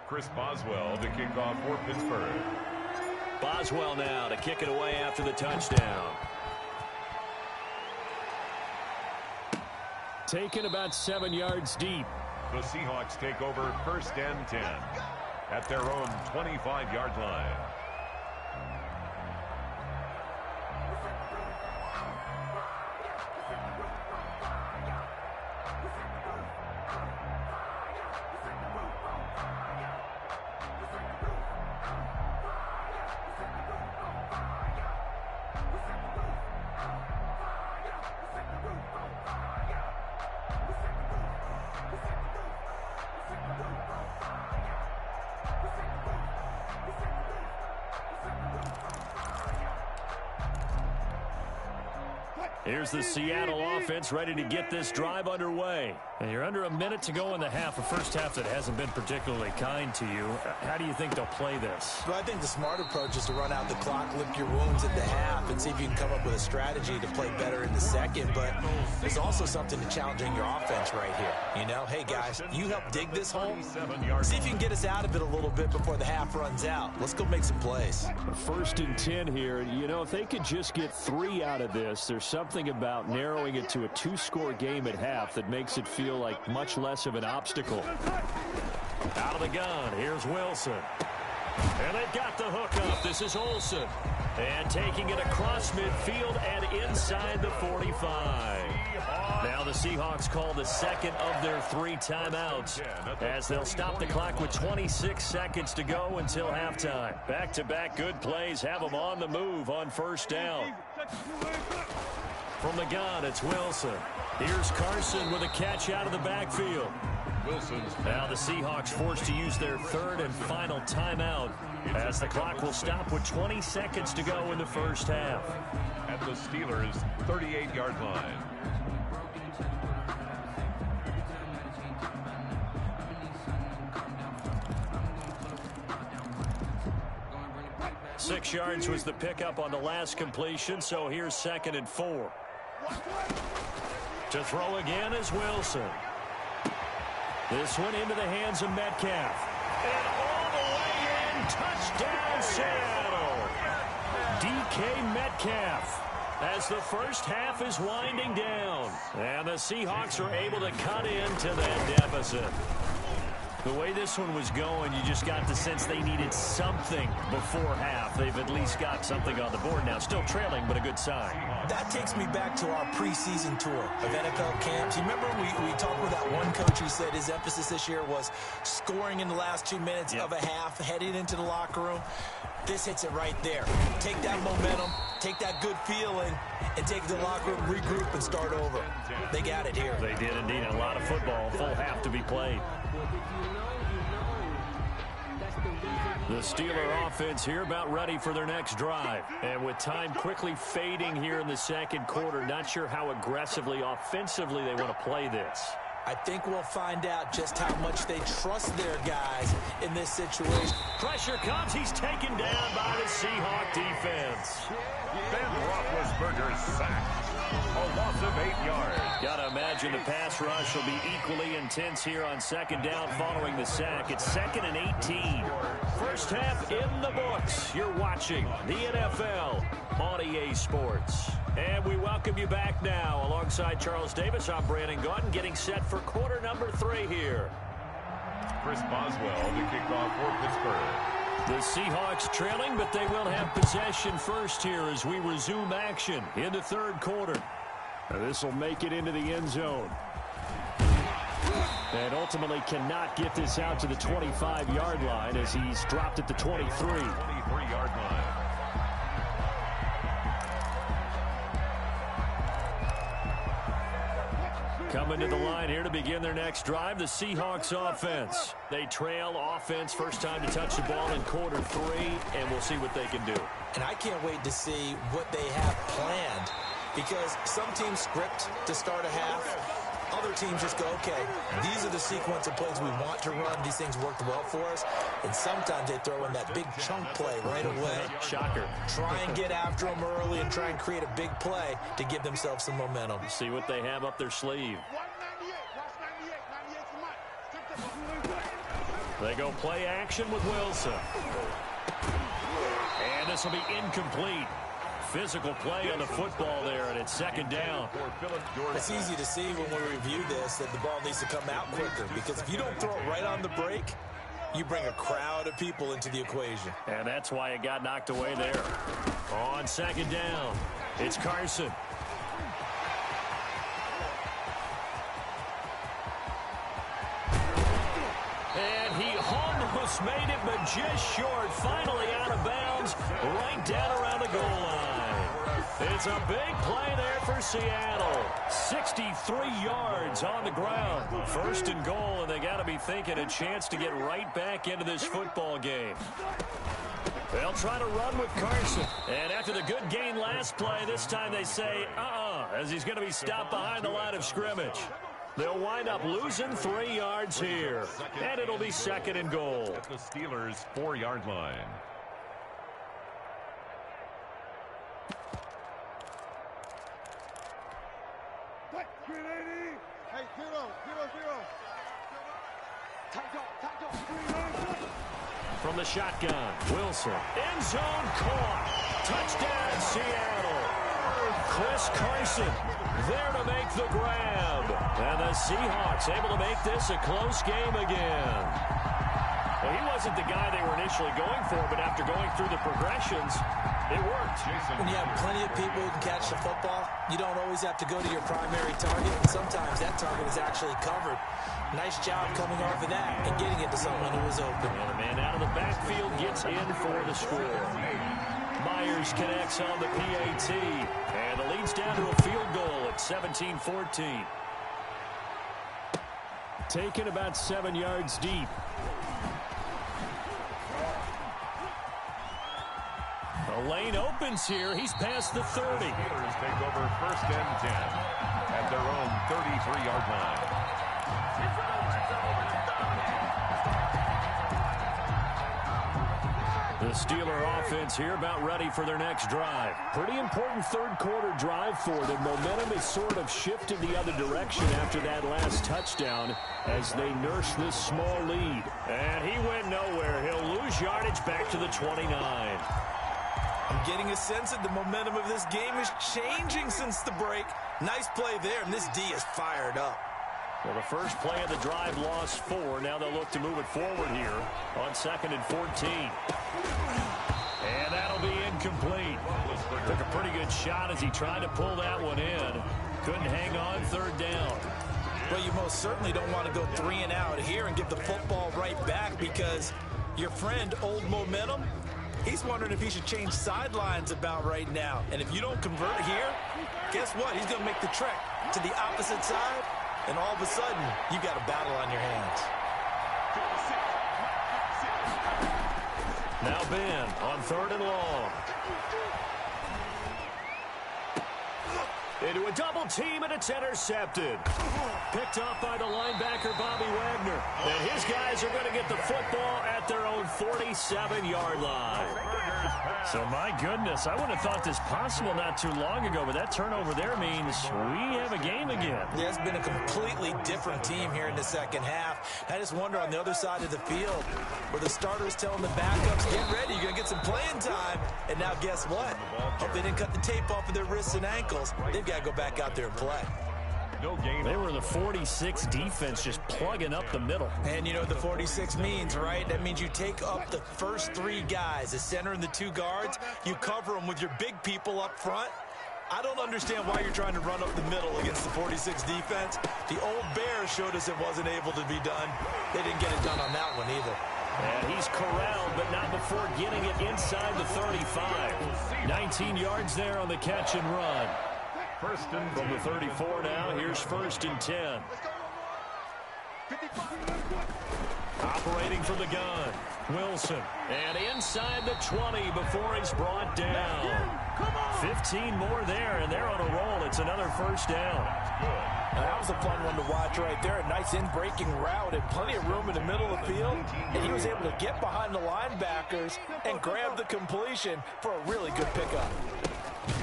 Chris Boswell to kick off for Pittsburgh. Boswell now to kick it away after the touchdown. Taken about 7 yards deep. The Seahawks take over 1st and 10 at their own 25-yard line. Here's the Seattle offense ready to get this drive underway. And you're under a minute to go in the half, a first half that hasn't been particularly kind to you. How do you think they'll play this? Well, I think the smart approach is to run out the clock, lick your wounds at the half, and see if you can come up with a strategy to play better in the second. But there's also something to challenging your offense right here. You know, hey, guys, you help dig this hole. See if you can get us out of it a little bit before the half runs out. Let's go make some plays. 1st and 10 here. You know, if they could just get 3 out of this, there's something about narrowing it to a 2-score game at half that makes it feel like much less of an obstacle. Out of the gun, here's Wilson. And they've got the hook up. This is Olsen. And taking it across midfield and inside the 45. Now the Seahawks call the second of their 3 timeouts as they'll stop the clock with 26 seconds to go until halftime. Back-to-back good plays have them on the move on 1st down. From the gun, it's Wilson. Here's Carson with a catch out of the backfield. Wilson's now the Seahawks forced to use their 3rd and final timeout as the clock will stop with 20 seconds to go in the 1st half. At the Steelers' 38-yard line. Six yards was the pickup on the last completion, so here's 2nd and 4. To throw again is Wilson. This one into the hands of Metcalf. And all the way in, touchdown Seattle. DK Metcalf as the 1st half is winding down. And the Seahawks are able to cut into that deficit. The way this one was going, you just got the sense they needed something before half. They've at least got something on the board now. Still trailing, but a good sign. That takes me back to our preseason tour of NFL camps. You remember we talked with that one coach who said his emphasis this year was scoring in the last 2 minutes of a half, heading into the locker room. This hits it right there. Take that momentum, take that good feeling, and take it to the locker room, regroup, and start over. They got it here. They did indeed. A lot of football, full half to be played. The Steeler offense here about ready for their next drive. And with time quickly fading here in the 2nd quarter, not sure how aggressively, offensively they want to play this. I think we'll find out just how much they trust their guys in this situation. Pressure comes. He's taken down by the Seahawk defense. Ben Roethlisberger sacked. A loss of 8 yards. Gotta imagine the pass rush will be equally intense here on 2nd down following the sack. It's 2nd and 18. 1st half in the books. You're watching the NFL on EA Sports. And we welcome you back now. Alongside Charles Davis, I'm Brandon Gaudin, getting set for quarter number 3 here. Chris Boswell to kick off for Pittsburgh. The Seahawks trailing, but they will have possession first here as we resume action in the 3rd quarter. This will make it into the end zone. And ultimately cannot get this out to the 25-yard line as he's dropped at the 23. 23-yard line. Coming to the line here to begin their next drive, the Seahawks offense. They trail offense, first time to touch the ball in quarter 3, and we'll see what they can do. And I can't wait to see what they have planned, because some teams script to start a half. Other teams just go, okay, these are the sequence of plays we want to run. These things worked well for us. And sometimes they throw in that big chunk play right away. Shocker. Try and get after them early and try and create a big play to give themselves some momentum. See what they have up their sleeve. They go play action with Wilson. And this will be incomplete. Physical play on the football there, and it's second down. It's easy to see when we review this that the ball needs to come out quicker, because if you don't throw it right on the break, you bring a crowd of people into the equation. And that's why it got knocked away there. On second down, it's Carson. And he almost made it, but just short. Finally out of bounds, right down around the goal line. It's a big play there for Seattle. 63 yards on the ground. First and goal, and they got to be thinking a chance to get right back into this football game. They'll try to run with Carson. And after the good gain last play, this time they say, as he's going to be stopped behind the line of scrimmage. They'll wind up losing 3 yards here. And it'll be second and goal. At the Steelers' 4-yard line. From the shotgun, Wilson. End zone caught. Touchdown, Seattle. Chris Carson there to make the grab. And the Seahawks able to make this a close game again. Well, he wasn't the guy they were initially going for, but after going through the progressions, it worked. When you have plenty of people who can catch the football, you don't always have to go to your primary target, and sometimes that target is actually covered. Nice job coming off of that and getting it to someone who was open. And the man out of the backfield gets in for the score. Myers connects on the PAT, and the lead's down to a field goal at 17-14. Taken about 7 yards deep. The lane opens here. He's past the 30. Steelers take over first and 10 at their own 33-yard line. The Steeler offense here about ready for their next drive. Pretty important third quarter drive for them. Momentum is sort of shifted the other direction after that last touchdown as they nurse this small lead. And he went nowhere. He'll lose yardage back to the 29. I'm getting a sense that the momentum of this game is changing since the break. Nice play there, and this D is fired up. Well, the first play of the drive lost 4. Now they'll look to move it forward here on 2nd and 14. And that'll be incomplete. Took a pretty good shot as he tried to pull that one in. Couldn't hang on third down. Well, you most certainly don't want to go 3 and out here and get the football right back, because your friend, Old Momentum, he's wondering if he should change sidelines about right now. And if you don't convert here, guess what? He's going to make the trek to the opposite side. And all of a sudden, you got a battle on your hands. Now Ben on 3rd and long. Into a double team, and it's intercepted. Picked off by the linebacker, Bobby Wagner. And his guys are going to get the football at their own 47-yard line. So, my goodness, I wouldn't have thought this possible not too long ago, but that turnover there means we have a game again. Yeah, it's been a completely different team here in the second half. I just wonder on the other side of the field where the starters telling the backups, get ready, you're going to get some playing time. And now guess what? Hope they didn't cut the tape off of their wrists and ankles. They've got to go back out there and play. No gain. They were the 46 defense, just plugging up the middle. And you know what the 46 means, right? That means you take up the first 3 guys, the center and the 2 guards. You cover them with your big people up front. I don't understand why you're trying to run up the middle against the 46 defense. The old Bears showed us it wasn't able to be done. They didn't get it done on that one either. And he's corralled, but not before getting it inside the 35. 19 yards there on the catch and run. First and from the 34 now. Here's 1st and 10. Operating from the gun, Wilson. And inside the 20 before he's brought down. 15 more there, and they're on a roll. It's another first down. Now, that was a fun one to watch right there. A nice in-breaking route and plenty of room in the middle of the field. And he was able to get behind the linebackers and grab the completion for a really good pickup.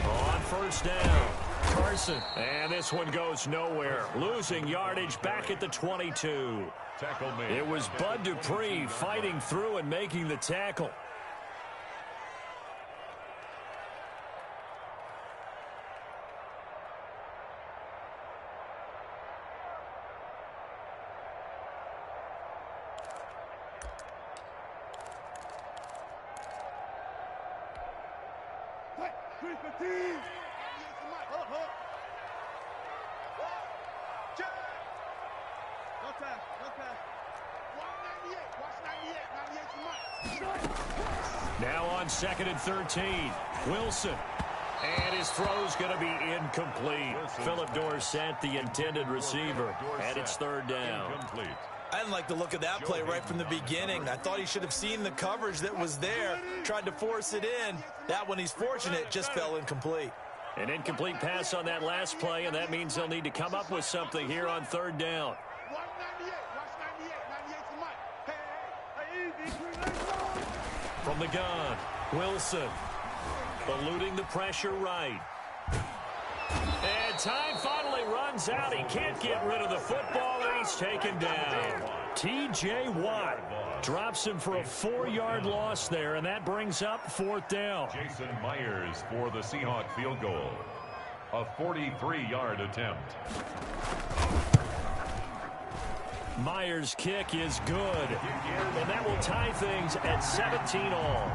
On first down, Carson. And this one goes nowhere. Losing yardage back at the 22. Tackle made. It was Bud Dupree fighting through and making the tackle. Now on 2nd and 13. Wilson. And his throw's going to be incomplete. Philip Dorsett, the intended receiver. And it's 3rd down. I didn't like the look of that play right from the beginning. I thought he should have seen the coverage that was there, tried to force it in. That one, he's fortunate, just fell incomplete. An incomplete pass on that last play, and that means they'll need to come up with something here on 3rd down. From the gun, Wilson. Eluding the pressure right. And time finally runs out. He can't get rid of the football, and he's taken down. T.J. Watt drops him for a 4-yard loss there, and that brings up 4th down. Jason Myers for the Seahawk field goal. A 43-yard attempt. Myers' kick is good, and that will tie things at 17-all.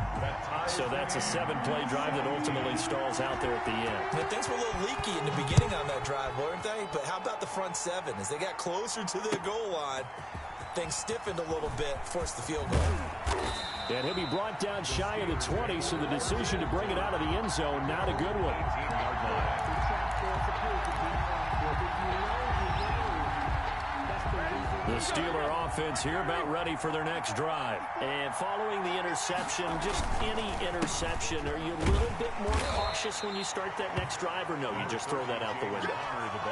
So that's a 7-play drive that ultimately stalls out there at the end. And things were a little leaky in the beginning on that drive, weren't they? But how about the front 7? As they got closer to the goal line, things stiffened a little bit, forced the field goal. And he'll be brought down shy of the 20, so the decision to bring it out of the end zone, not a good one. The Steeler offense here about ready for their next drive. And following the interception, just any interception, are you a little bit more cautious when you start that next drive, or no, you just throw that out the window?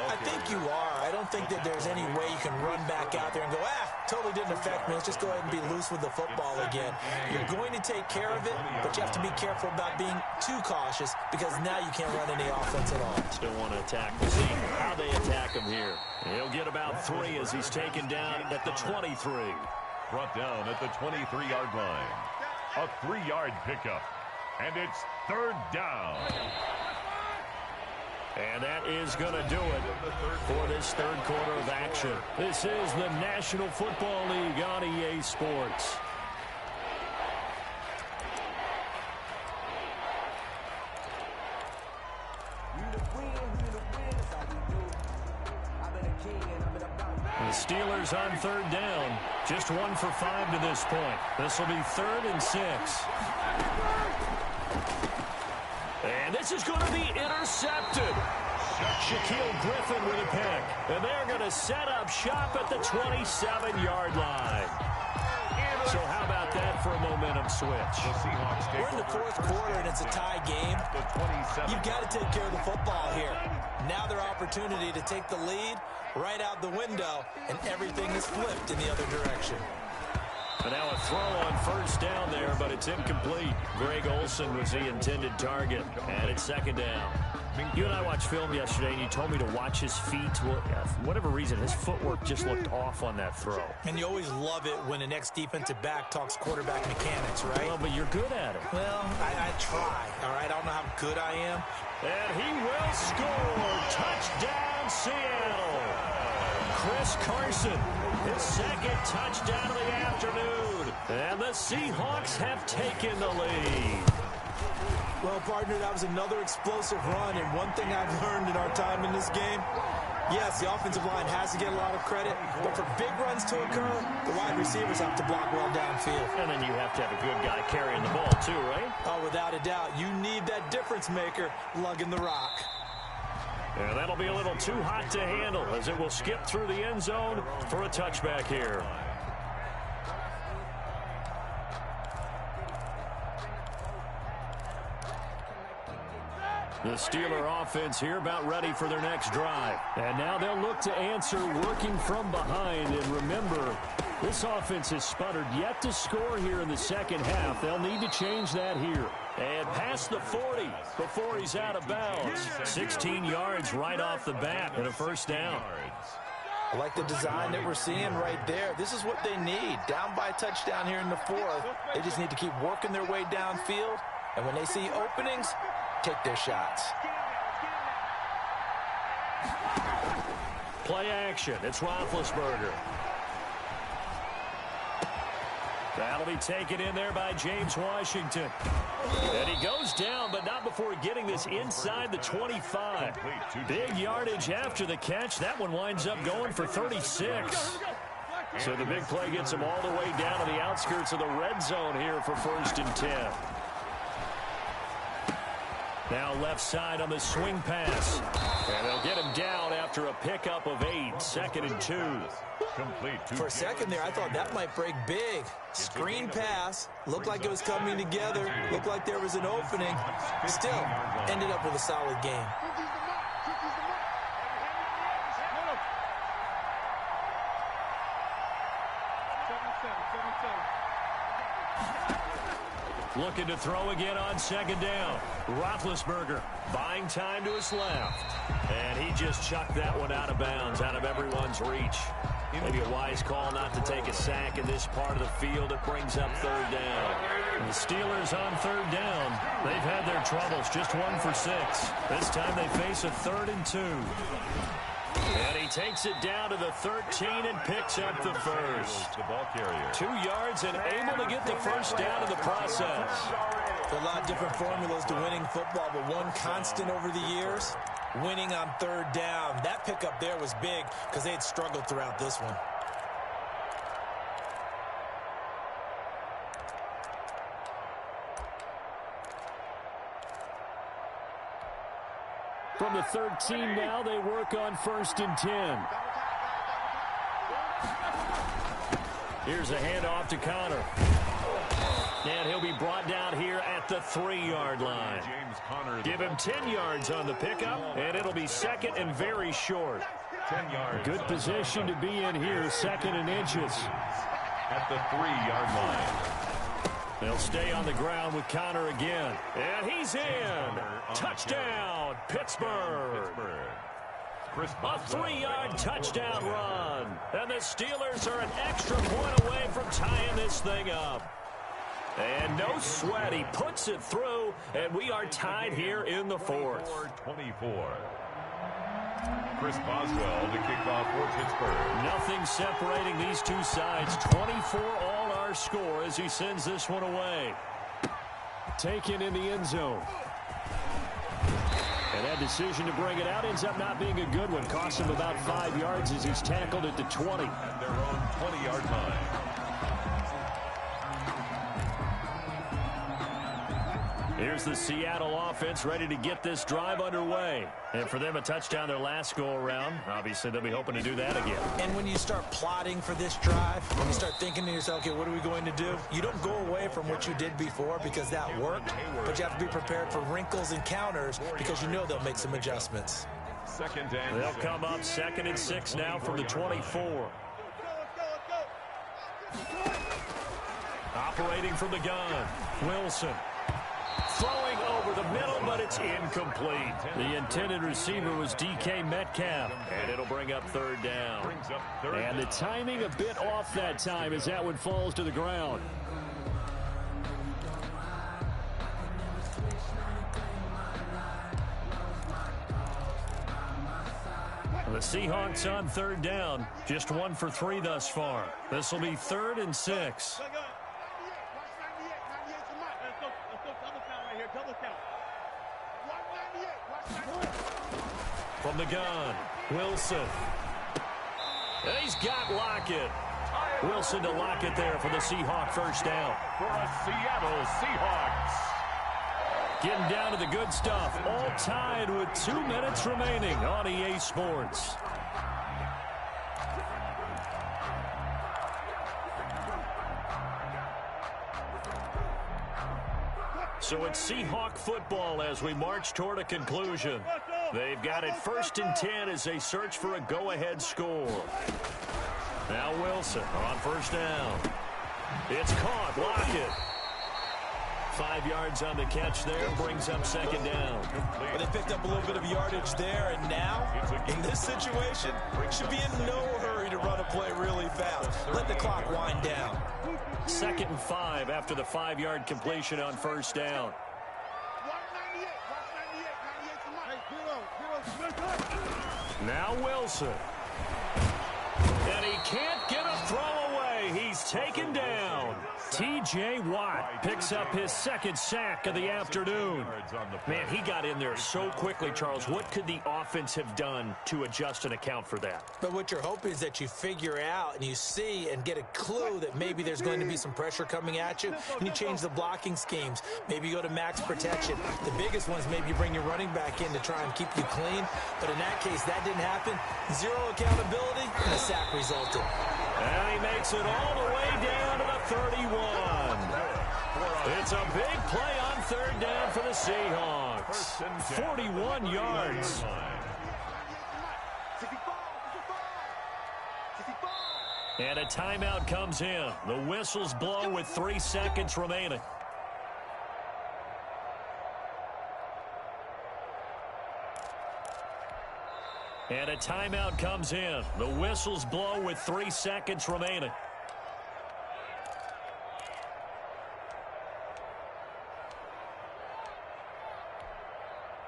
I think you are. I don't think that there's any way you can run back out there and go, totally didn't affect me. Let's just go ahead and be loose with the football again. You're going to take care of it, but you have to be careful about being too cautious because now you can't run any offense at all. Still want to attack. We'll see how they attack him here. He'll get about 3 as he's taken down at the 23. Brought down at the 23-yard line. A 3-yard pickup. And it's 3rd down. And that is going to do it for this 3rd quarter of action. This is the National Football League on EA Sports. The Steelers on 3rd down. Just 1 for 5 to this point. This will be 3rd and 6. And this is going to be intercepted. Shaquille Griffin with a pick. And they're going to set up shop at the 27-yard line. So how about that for a momentum switch? We're in the 4th quarter, and it's a tie game. You've got to take care of the football here. Now their opportunity to take the lead right out the window, and everything is flipped in the other direction. And now a throw on 1st down there, but it's incomplete. Greg Olsen was the intended target, and it's 2nd down. You and I watched film yesterday, and you told me to watch his feet. For whatever reason, his footwork just looked off on that throw. And you always love it when an ex-defensive back talks quarterback mechanics, right? Well, but you're good at it. Well, I try, all right? I don't know how good I am. And he will score. Touchdown, Seattle. Chris Carson, his 2nd touchdown of the afternoon. And the Seahawks have taken the lead. Well, partner, that was another explosive run, and one thing I've learned in our time in this game, yes, the offensive line has to get a lot of credit, but for big runs to occur, the wide receivers have to block well downfield. And then you have to have a good guy carrying the ball, too, right? Oh, without a doubt. You need that difference maker lugging the rock. And that'll be a little too hot to handle as it will skip through the end zone for a touchback here. The Steeler offense here about ready for their next drive. And now they'll look to answer working from behind. And remember, this offense has sputtered yet to score here in the 2nd half. They'll need to change that here. And past the 40 before he's out of bounds. 16 yards right off the bat and a 1st down. I like the design that we're seeing right there. This is what they need. Down by a touchdown here in the 4th. They just need to keep working their way downfield. And when they see openings, take their shots. Play action. It's Roethlisberger. That'll be taken in there by James Washington. And he goes down, but not before getting this inside the 25. Big yardage after the catch. That one winds up going for 36. So the big play gets him all the way down to the outskirts of the red zone here for 1st and 10. Now left side on the swing pass. And they'll get him down after a pickup of 8. 2nd and 2. For a second there, I thought that might break big. Screen pass. Looked like it was coming together. Looked like there was an opening. Still, ended up with a solid game. Looking to throw again on 2nd down. Roethlisberger buying time to his left. And he just chucked that one out of bounds, out of everyone's reach. Maybe a wise call not to take a sack in this part of the field. It brings up 3rd down. And the Steelers on 3rd down. They've had their troubles, just 1 for 6. This time they face a 3rd and 2. And he takes it down to the 13 and picks up the first. 2 yards and able to get the first down in the process. A lot of different formulas to winning football, but one constant over the years, winning on 3rd down. That pickup there was big because they had struggled throughout this one. From the 13 now, they work on 1st and 10. Here's a handoff to Connor. And he'll be brought down here at the 3-yard line. Give him 10 yards on the pickup, and it'll be 2nd and very short. 10 yards. Good position to be in here, 2nd and inches. At the 3-yard line. They'll stay on the ground with Connor again. And he's in. Touchdown, Pittsburgh. A 3-yard touchdown run. And the Steelers are an extra point away from tying this thing up. And no sweat. He puts it through, and we are tied here in the 4th. 24. Chris Boswell to kick off for Pittsburgh. Nothing separating these two sides. 24 all our score as he sends this one away. Taken in the end zone. And that decision to bring it out ends up not being a good one. Costs him about 5 yards as he's tackled at the 20. At their own 20-yard line. Here's the Seattle offense ready to get this drive underway. And for them, a touchdown their last go-around. Obviously, they'll be hoping to do that again. And when you start plotting for this drive, when you start thinking to yourself, okay, what are we going to do? You don't go away from what you did before because that worked, but you have to be prepared for wrinkles and counters because you know they'll make some adjustments. 2nd and They'll come up 2nd and 6 now from the 24. Operating from the gun, Wilson. Throwing over the middle, but it's incomplete. The intended receiver was DK Metcalf, and it'll bring up 3rd down. And the timing a bit off that time as that one falls to the ground. The Seahawks on 3rd down, just 1 for 3 thus far. This will be 3rd and 6. From the gun, Wilson. And he's got Lockett. Wilson to Lockett there for the Seahawk first down. For a Seattle Seahawks. Getting down to the good stuff. All tied with 2 minutes remaining on EA Sports. So it's Seahawk football as we march toward a conclusion. They've got it 1st and 10 as they search for a go-ahead score. Now Wilson on 1st down. It's caught. Lockett. 5 yards on the catch there. Brings up 2nd down. But they picked up a little bit of yardage there, and now, in this situation, should be in no hurry to run a play really fast. Let the clock wind down. 2nd and 5 after the 5-yard completion on 1st down. Now Wilson. And he can't get a throw away. He's taken down. T.J. Watt picks up his second sack of the afternoon. Man, he got in there so quickly, Charles. What could the offense have done to adjust and account for that? But what you're hoping is that you figure out and you see and get a clue that maybe there's going to be some pressure coming at you, and you change the blocking schemes. Maybe you go to max protection. The biggest one is maybe you bring your running back in to try and keep you clean. But in that case, that didn't happen. Zero accountability, and a sack resulted. And he makes it all the way down to the 31. It's a big play on third down for the Seahawks. 41 yards. And a timeout comes in. The whistles blow with 3 seconds remaining. And a timeout comes in. The whistles blow with 3 seconds remaining.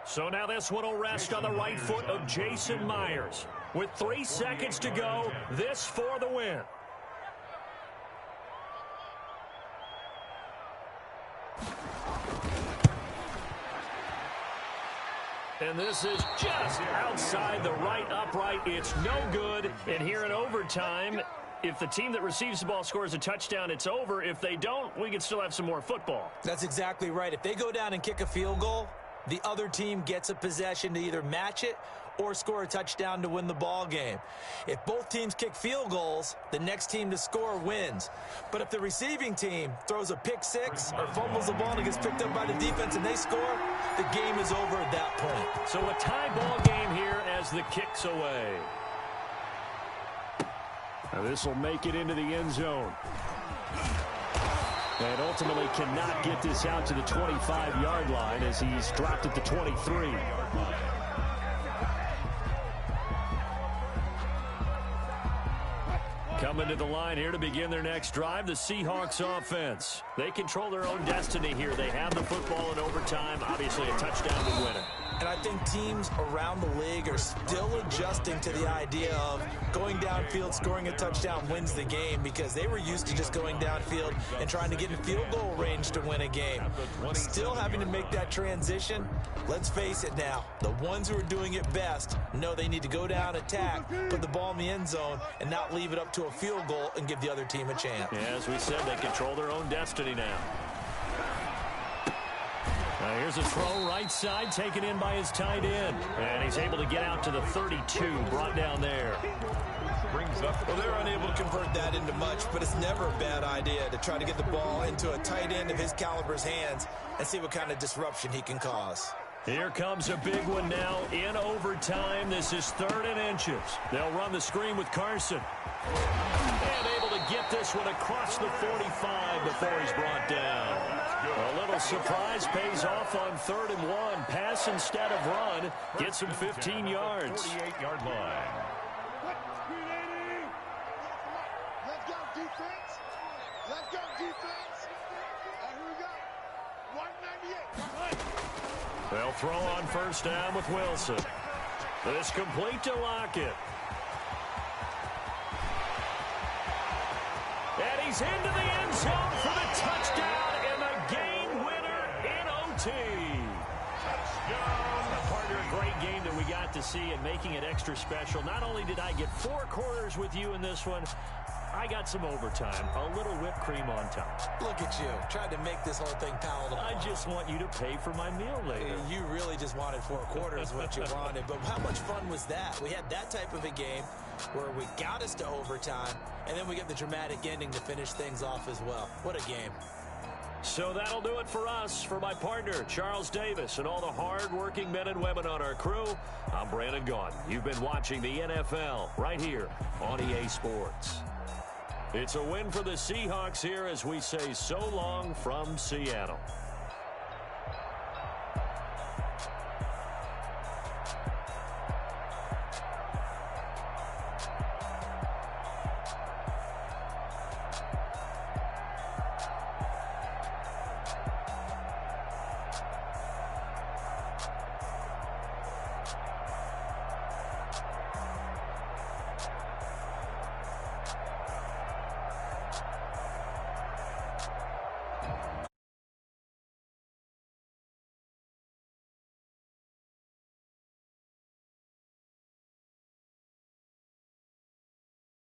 So now this one will rest on the right foot of Jason Myers. With 3 seconds to go, this for the win. And this is just outside the right upright. It's no good. And here in overtime, if the team that receives the ball scores a touchdown, it's over. If they don't, we can still have some more football. That's exactly right. If they go down and kick a field goal, the other team gets a possession to either match it or score a touchdown to win the ball game. If both teams kick field goals, the next team to score wins. But if the receiving team throws a pick six or fumbles the ball and it gets picked up by the defense and they score, the game is over at that point. So a tie ball game here as the kick's away. Now this will make it into the end zone. And ultimately cannot get this out to the 25-yard line as he's dropped at the 23. Coming to the line here to begin their next drive, the Seahawks offense. They control their own destiny here. They have the football in overtime, obviously a touchdown to win it. And I think teams around the league are still adjusting to the idea of going downfield, scoring a touchdown wins the game, because they were used to just going downfield and trying to get in field goal range to win a game. Still having to make that transition. Let's face it now, the ones who are doing it best know they need to go down, attack, put the ball in the end zone, and not leave it up to a field goal and give the other team a chance. Yeah, as we said, they control their own destiny now. Now here's a throw right side taken in by his tight end. And he's able to get out to the 32, brought down there. Brings up. Well, they're unable to convert that into much, but it's never a bad idea to try to get the ball into a tight end of his caliber's hands and see what kind of disruption he can cause. Here comes a big one now in overtime. This is 3rd and inches. They'll run the screen with Carson. And able to get this one across the 45 before he's brought down. A little surprise pays off on 3rd and 1. Pass instead of run. Gets him 15 yards. 48-yard line. Let's go, defense. Let's go, defense. Here we go. 198. They'll throw on first down with Wilson. This complete to Lockett. And he's into the end zone for the touchdown and the game winner in OT. Touchdown. Partner, a great game that we got to see and making it extra special. Not only did I get 4 quarters with you in this one, I got some overtime, a little whipped cream on top. Look at you, tried to make this whole thing palatable. I just want you to pay for my meal later. You really just wanted 4 quarters what you wanted, but how much fun was that? We had that type of a game where we got us to overtime, and then we get the dramatic ending to finish things off as well. What a game. So that'll do it for us. For my partner, Charles Davis, and all the hard-working men and women on our crew, I'm Brandon Gaudin. You've been watching the NFL right here on EA Sports. It's a win for the Seahawks here as we say so long from Seattle.